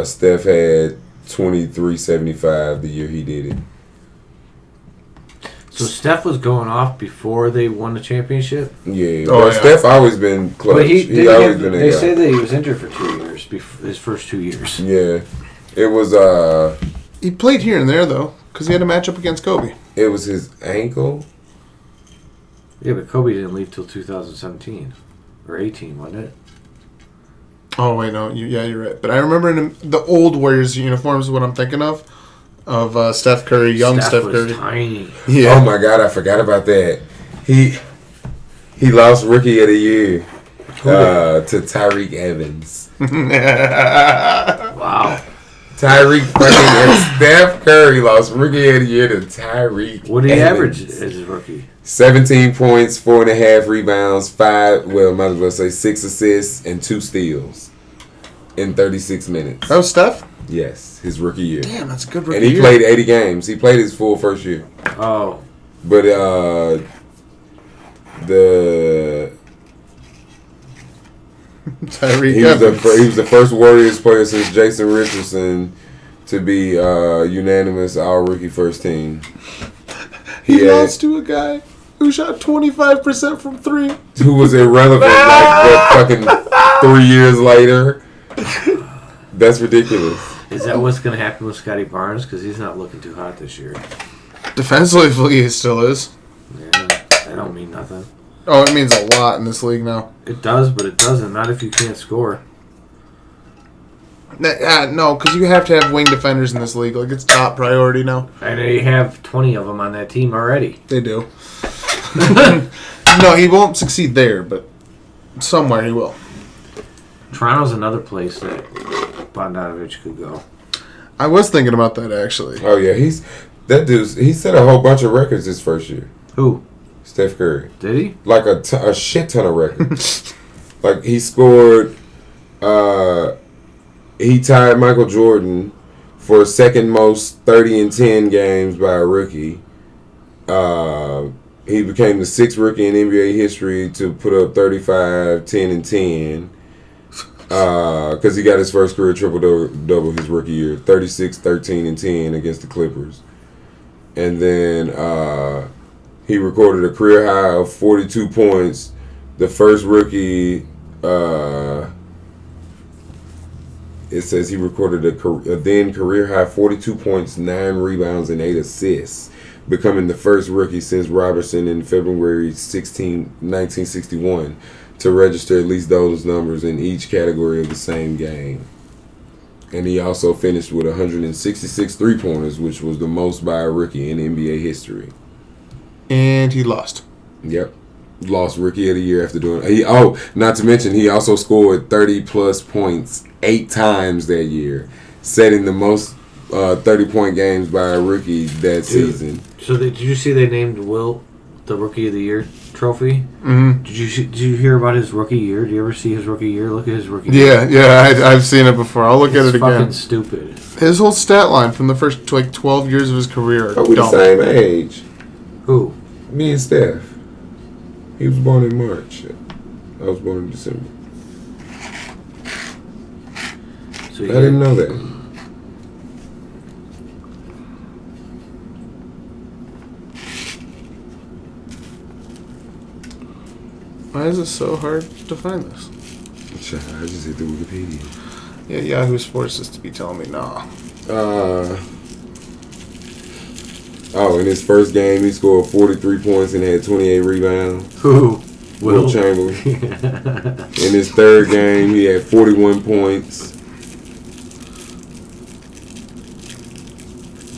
Steph had 2375 the year he did it. So Steph was going off before they won the championship? Yeah, Steph always been clutch. But he always been they say that he was injured for 2 years, his first 2 years. Yeah. It was he played here and there though, because he had a matchup against Kobe. It was his ankle. Yeah, but Kobe didn't leave till 2017 or 18, wasn't it? Oh wait, no, you're right. But I remember in the old Warriors uniforms is what I'm thinking of Steph Curry, young Steph Curry. Was tiny. Yeah. Oh my God, I forgot about that. He lost Rookie of the Year to Tyreek Evans. Wow. Tyreek fucking Steph Curry lost Rookie of the Year to Tyreek. What did he Evans. average as his rookie? 17 points, 4.5 rebounds, might as well say 6 assists and 2 steals in 36 minutes. That was Steph? Yes. his rookie year. Damn, that's a good rookie And he year. played 80 games. He played his full first year. Oh. But the Tyreek he was Evans. the first Warriors player since Jason Richardson to be unanimous All Rookie First Team. He lost to a guy who shot 25% from 3. Who was irrelevant like fucking 3 years later. That's ridiculous. Is that what's going to happen with Scotty Barnes? Because he's not looking too hot this year. Defensively, he still is. Yeah, that don't mean nothing. Oh, it means a lot in this league now. It does, but it doesn't. Not if you can't score. No, because you have to have wing defenders in this league. Like, it's top priority now. And they have 20 of them on that team already. They do. No, he won't succeed there, but somewhere he will. Toronto's another place that Bogdanovich could go. I was thinking about that, actually. Oh yeah, he set a whole bunch of records his first year. Who? Steph Curry. Did he? Like a shit ton of records. Like he scored. He tied Michael Jordan for second most 30 and 10 games by a rookie. He became the 6th rookie in NBA history to put up 35, 10, and 10. Because he got his first career triple-double his rookie year. 36, 13, and 10 against the Clippers. And then he recorded a career high of 42 points. The first rookie... it says he recorded a then career high 42 points, 9 rebounds, and 8 assists, becoming the first rookie since Robertson in February 1961 to register at least those numbers in each category of the same game. And he also finished with 166 three-pointers, which was the most by a rookie in NBA history. And he lost. Yep. Lost Rookie of the Year after doing... not to mention, he also scored 30-plus points 8 times that year, setting the most 30-point games by a rookie that season. So did you see they named Wilt the Rookie of the Year trophy? Mm-hmm. Did you hear about his rookie year? Did you ever see his rookie year? Look at his rookie year. Yeah, I've seen it before. I'll look at it It's again. fucking stupid. His whole stat line from the first 12 years of his career are Oh, we the dumb. same age. Who? Me and Steph. He was born in March. I was born in December. So I didn't know that. Why is it so hard to find this? I just hit the Wikipedia. Yeah, Yahoo Sports is to be telling me, nah. In his first game, he scored 43 points and had 28 rebounds. Who? Wilt Chamberlain. In his third game, he had 41 points.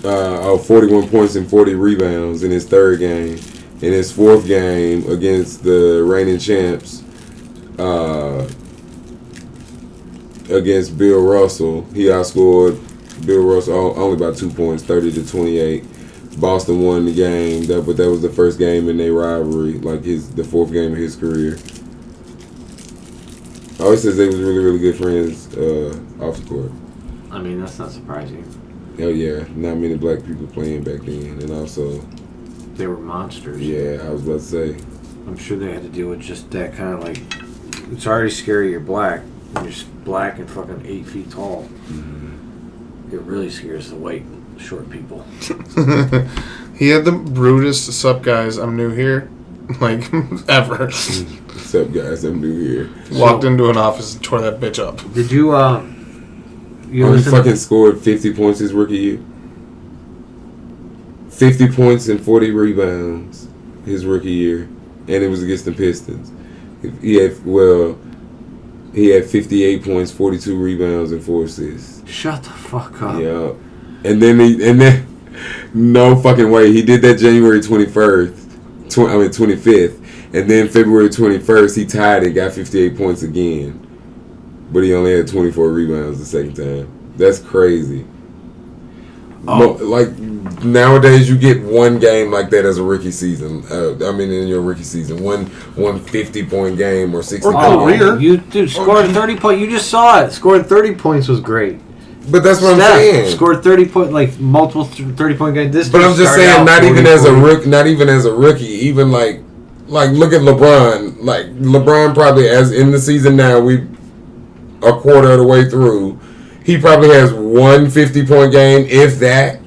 41 points and 40 rebounds in his third game. In his fourth game against the reigning champs, against Bill Russell, he outscored Bill Russell only by 2 points, 30-28. Boston won the game, but that was the first game in their rivalry, like the fourth game of his career. Oh, it says they was really, really good friends off the court. I mean, that's not surprising. Oh yeah, not many black people playing back then, and also They were monsters. yeah, I was about to say. I'm sure they had to deal with just that kind of like. It's already scary. You're black. You're just black and fucking 8 feet tall. Mm-hmm. It really scares the white, short people. He had the rudest sup guys, I'm new here, like, ever. What's up, guys? I'm new here. Walked into an office and tore that bitch up. Did you He listen fucking scored 50 points his rookie year. 50 points and 40 rebounds his rookie year, and it was against the Pistons. He had 58 points, 42 rebounds, and 4 assists. Shut the fuck up. Yeah, and then no fucking way, he did that January 25th, and then February 21st he tied it, got 58 points again, but he only had 24 rebounds the second time. That's crazy. Oh. Like nowadays, you get one game like that as a rookie season. In your rookie season, one 50-point game or 60. Or career. You scored 30 points. You just saw it. Scoring 30 points was great. But that's what I'm Steph saying. scored 30 point, like multiple 30-point guys. This. But I'm just started saying, out not 40, even as a 40. rookie, not even as a rookie, even like look at LeBron. Like LeBron probably as in the season now, we a quarter of the way through, he probably has 1 50-point game, if that.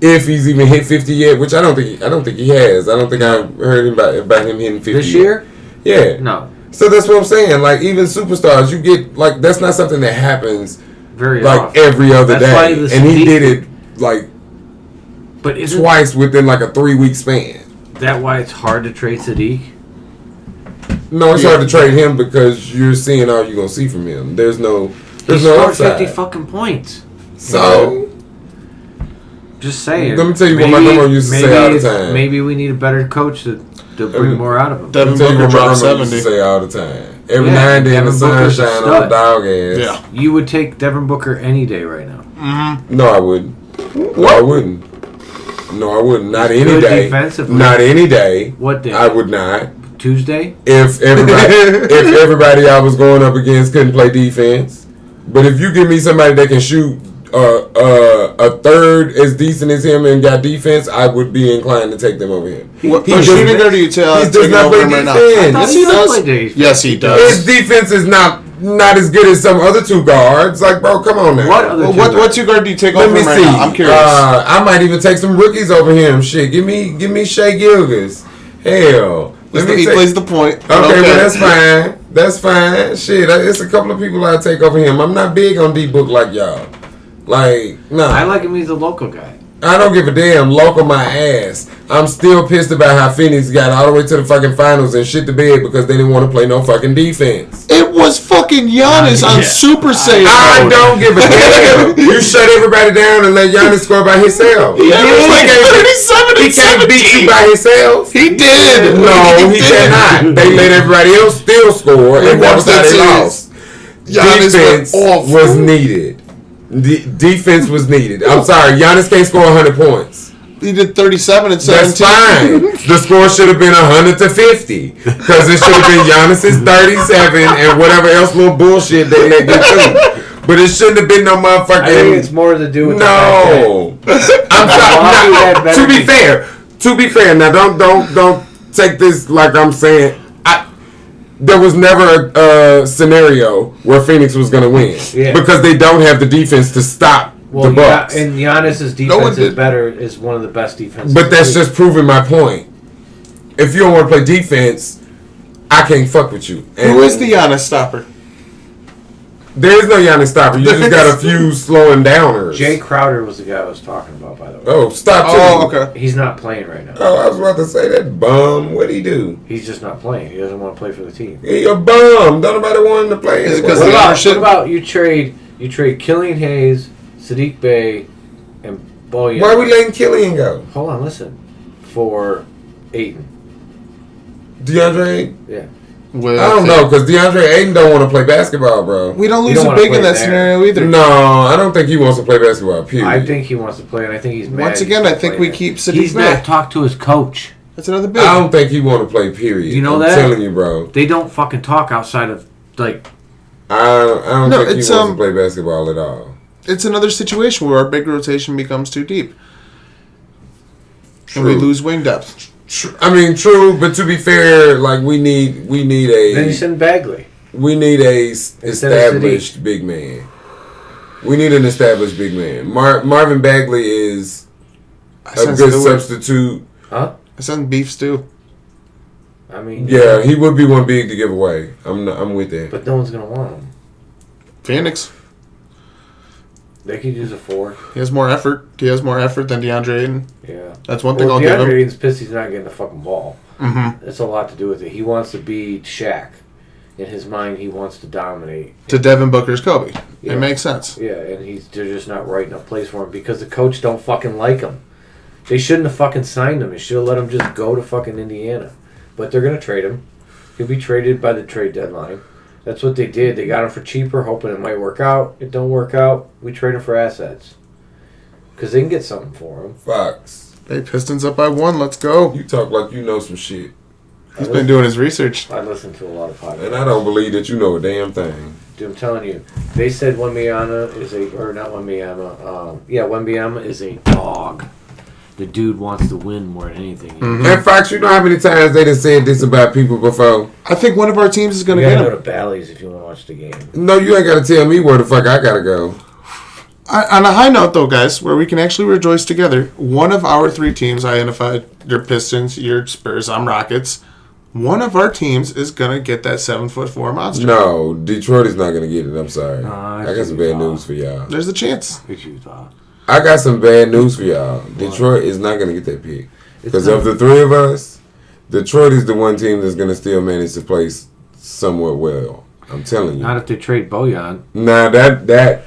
If he's even hit 50 yet, which I don't think he has. I don't think I heard about him hitting 50 This yet. year. Yeah. No. So that's what I'm saying. Like even superstars, you get like that's not something that happens Very like often. every other That's why day. the And he Sadiq- did it like But isn't twice within like a 3-week span. that why it's hard to trade Sadiq? No, it's hard to trade him because you're seeing all you're gonna see from him. There's no He no scored upside. 50 fucking points. So Just saying. Let me tell you what my grandma used to say all the time. Maybe we need a better coach to bring more out of him. Devin I'll tell you Booker what my dropped grandma used to 70. say all the time. Every Yeah, now and then the Devin sun Booker's a shine on stud. the dog ass. Yeah. You would take Devin Booker any day right now. No, I wouldn't. No, I wouldn't. No, I wouldn't. Not any good day. defensively. Not any day. What day? I would not. Tuesday? If everybody I was going up against couldn't play defense. But if you give me somebody that can shoot a third as decent as him and got defense, I would be inclined to take them over him. What He does- shooting guard do you tell? he does taking not over play him right now? defense. Yes, he does. Yes, he His does. defense is not as good as some other two guards. Like, bro, come on now. What other Well, two what guards? two guard do you take Let over me him right see. now? I'm curious. I might even take some rookies over him. Shit, give me Shea Gilgeous. Hell, let me he take- plays the point. Okay, well that's fine. That's fine. Shit, it's a couple of people I take over him. I'm not big on D-Book like y'all. Like, no. I like him. He's a local guy. I don't give a damn. Local my ass. I'm still pissed about how Phoenix got all the way to the fucking finals and shit the bed because they didn't want to play no fucking defense. It was fucking Giannis on Yeah. Super Saiyan. I mode. don't give a damn. You shut everybody down and let Giannis score by himself. He averaged like 37 He and can't beat you 17. by himself. He did. No, he did. cannot. They let everybody else still score, and that was how they lost. Giannis Defense went off. was needed. Defense was needed. I'm sorry, Giannis can't score 100 points. He did 37 and 17. That's fine. The score should have been 100 to 50 because it should have been Giannis's 37 and whatever else little bullshit they let get through. But it shouldn't have been no I think it's motherfucking. more to do with the fact No, I'm Milwaukee had sorry. better To be fair. Now don't take this like I'm saying. There was never a scenario where Phoenix was going to win Yeah. because they don't have the defense to stop the Bucks. And Giannis's No one defense is did. better. Is one of the best defenses. But that's in the just proving my point. If you don't want to play defense, I can't fuck with you. And Who is the Giannis stopper? There is no Giannis stopper. You just got a few slowing downers. league. Jay Crowder was the guy I was talking about, by the way. Oh, stop. Oh, too. okay. He's not playing right now. Oh, I was about to say that bum. What'd he do? He's just not playing. He doesn't want to play for the team. He a bum. Don't nobody want him to play. Is it anyway. 'cause What the about, ownership- what about you trade Killian Hayes, Sadiq Bey, and Boyan? Why are we letting Killian go? Hold on, listen. For Ayton. DeAndre? Yeah. With I don't know, because DeAndre Ayton don't want to play basketball, bro. We don't You lose don't a wanna big play in that there. scenario either. No, I don't think he wants to play basketball, period. I think he wants to play, and I think he's mad. Once he's again, not I think playing we it. keep Sadiq He's Bey. not talked to his coach. That's another big. I don't think he want to play, period. You know I'm that? telling you, bro. They don't fucking talk outside of, like, I don't No, think he it's, wants to play basketball at all. It's another situation where our big rotation becomes too deep. And we True. lose wing depth. True, but to be fair, like we need then you a send Bagley. established big man. We need an established big man. Marvin Bagley is I a sense good the- substitute. Huh? I sense beef stew. I mean, Yeah, he would be one big to give away. I'm with that. but no one's going to want him. Phoenix. They could use a 4. He has more effort. He has more effort than DeAndre Ayton. Yeah. That's one thing Well, I'll give him. DeAndre Ayton's pissed he's not getting the fucking ball. Mm-hmm. It's a lot to do with it. He wants to be Shaq. In his mind, he wants to dominate. To Devin Booker's Kobe. Yeah. It makes sense. Yeah, and they're just not writing a place for him because the coach don't fucking like him. They shouldn't have fucking signed him. They should have let him just go to fucking Indiana. But they're going to trade him. He'll be traded by the trade deadline. That's what they did. They got him for cheaper, hoping it might work out. It don't work out. We trade him for assets. Because they can get something for him. Fox, Hey, Pistons up by 1. Let's go. you talk like you know some shit, He's been doing his research. I listen to a lot of podcasts. and I don't believe that you know a damn thing. I'm telling you. They said Wembyama is Wembyama is a dog. The dude wants to win more than anything. Mm-hmm. And Fox, you know how many times they done said this about people before? I think one of our teams is going to get him. You gotta go to Bally's if you want to watch the game. No, you ain't got to tell me where the fuck I got to go. On a high note, though, guys, where we can actually rejoice together, one of our 3 teams identified, your Pistons, your Spurs, I'm Rockets. One of our teams is going to get that 7'4" monster. No, Detroit is not going to get it. I'm sorry. I got some bad news for y'all. There's a chance. It's Utah. I got some bad news for y'all. Detroit is not going to get that pick. Because of the 3 of us, Detroit is the one team that's going to still manage to play somewhat well. I'm telling you. Not if they trade Bojan. Nah, that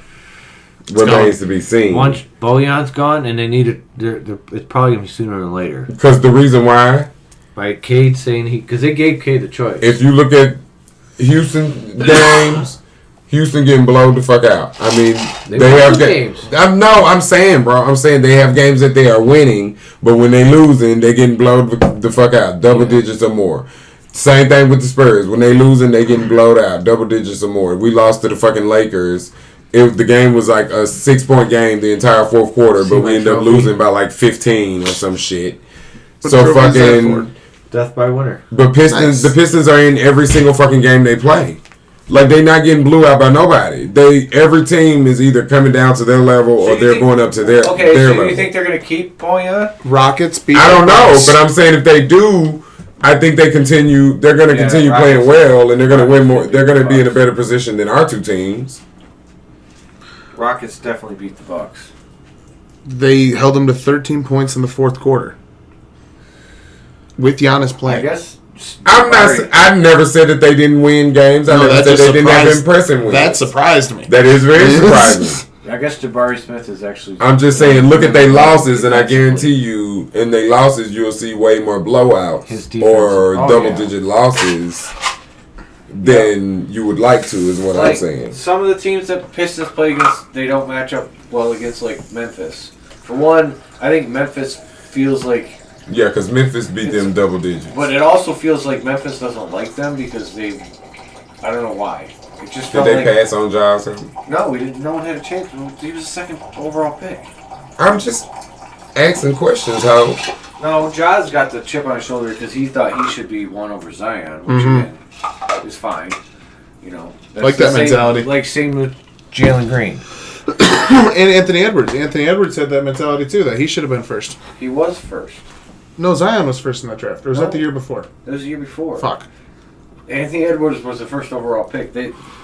remains to be seen. Once Bojan's gone, and they need it, it's probably going to be sooner than later. Because the reason why? By Cade saying because they gave Cade the choice. If you look at Houston games, Houston getting blown the fuck out. I mean, they have games. I'm saying, bro. I'm saying they have games that they are winning, but when they losing, they getting blown the fuck out, double digits or more. Same thing with the Spurs. When they losing, they getting blowed out, double digits or more. We lost to the fucking Lakers. The game was like a 6-point game the entire fourth quarter, but we ended up losing by like 15 or some shit. So fucking death by winner. But the Pistons are in every single fucking game they play. Like, they not getting blew out by nobody. Every team is either coming down to their level or they're going up to their level. So you think they're going to keep Bojan? Rockets beat I don't know, but I'm saying if they do, I think they're going to continue playing well, and they're going to win more. They're going to be in a better position than our 2 teams. Rockets definitely beat the Bucks. They held them to 13 points in the fourth quarter. With Giannis playing. I guess... I never said that they didn't win games. I never said they didn't have impressive wins. That surprised me. That is very surprising. I guess Jabari Smith is actually... I'm just saying, look at their losses, and I guarantee you, in their losses, you'll see way more blowouts or double-digit losses than you would like to, is what I'm saying. Some of the teams that Pistons play against, they don't match up well against, like, Memphis. For one, I think Memphis feels like... Yeah, because Memphis beat them double digits. But it also feels like Memphis doesn't like them because I don't know why. It just Did they pass on Johnson? No, we didn't. No one had a chance. He was the 2nd overall pick. I'm just asking questions, how? No, Ja's got the chip on his shoulder because he thought he should be 1 over Zion, which again is fine. You know, like that mentality. Like same with Jalen Green. And Anthony Edwards. Anthony Edwards had that mentality too, that he should have been first. He was first. No, Zion was first in that draft. Or was that the year before? That was the year before. Fuck. Anthony Edwards was the first overall pick.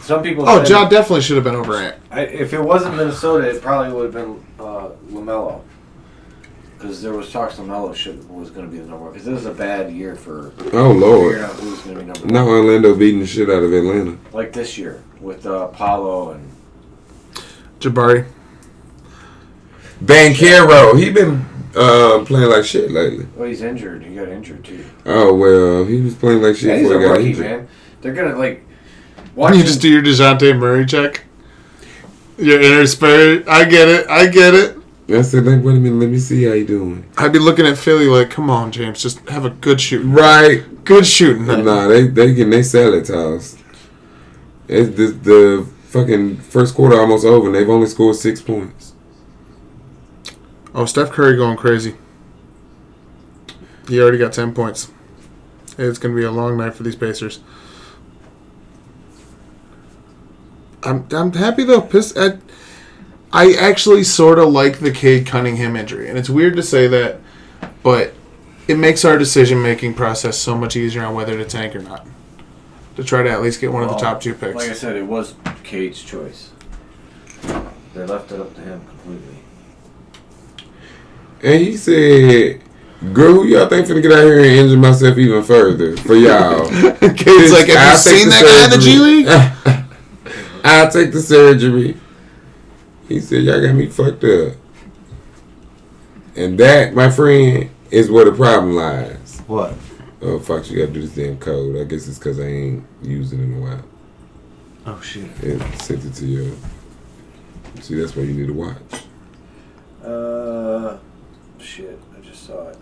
Some people. Oh, Ja definitely should have been over Ant. If it wasn't Minnesota, it probably would have been LaMelo. Because there was talks LaMelo was going to be the number 1. Because this is a bad year for. Oh Lord. Figuring out who's going to be number 1. Now Orlando beating the shit out of Atlanta. Like this year with Paulo and Jabari. Banchero, he been playing like shit lately. Well, he's injured. He got injured too. Oh well, he was playing like shit before he got injured. Man. They're gonna like. You just do your DeJounte Murray check. Your inner spirit. I get it. I said, wait a minute, let me see how you doing. I'd be looking at Philly like, come on, James, just have a good shooting. Right. Good shooting. Nah, they getting they salad tossed. It's the fucking first quarter almost over, and they've only scored 6 points. Oh, Steph Curry going crazy. He already got 10 points. It's going to be a long night for these Pacers. I'm happy though. I actually sort of like the Cade Cunningham injury, and it's weird to say that, but it makes our decision-making process so much easier on whether to tank or not. To try to at least get one of the top 2 picks. Like I said, it was Cade's choice. They left it up to him completely. And he said, girl, who y'all think finna get out here and injure myself even further for y'all? Cade's like, have you seen that guy in the G League? I'll take the surgery. He said, y'all got me fucked up. And that, my friend, is where the problem lies. What? Oh, fuck, you gotta do this damn code. I guess it's because I ain't used it in a while. Oh, shit. It sent it to you. See, that's why you need to watch. Shit, I just saw it.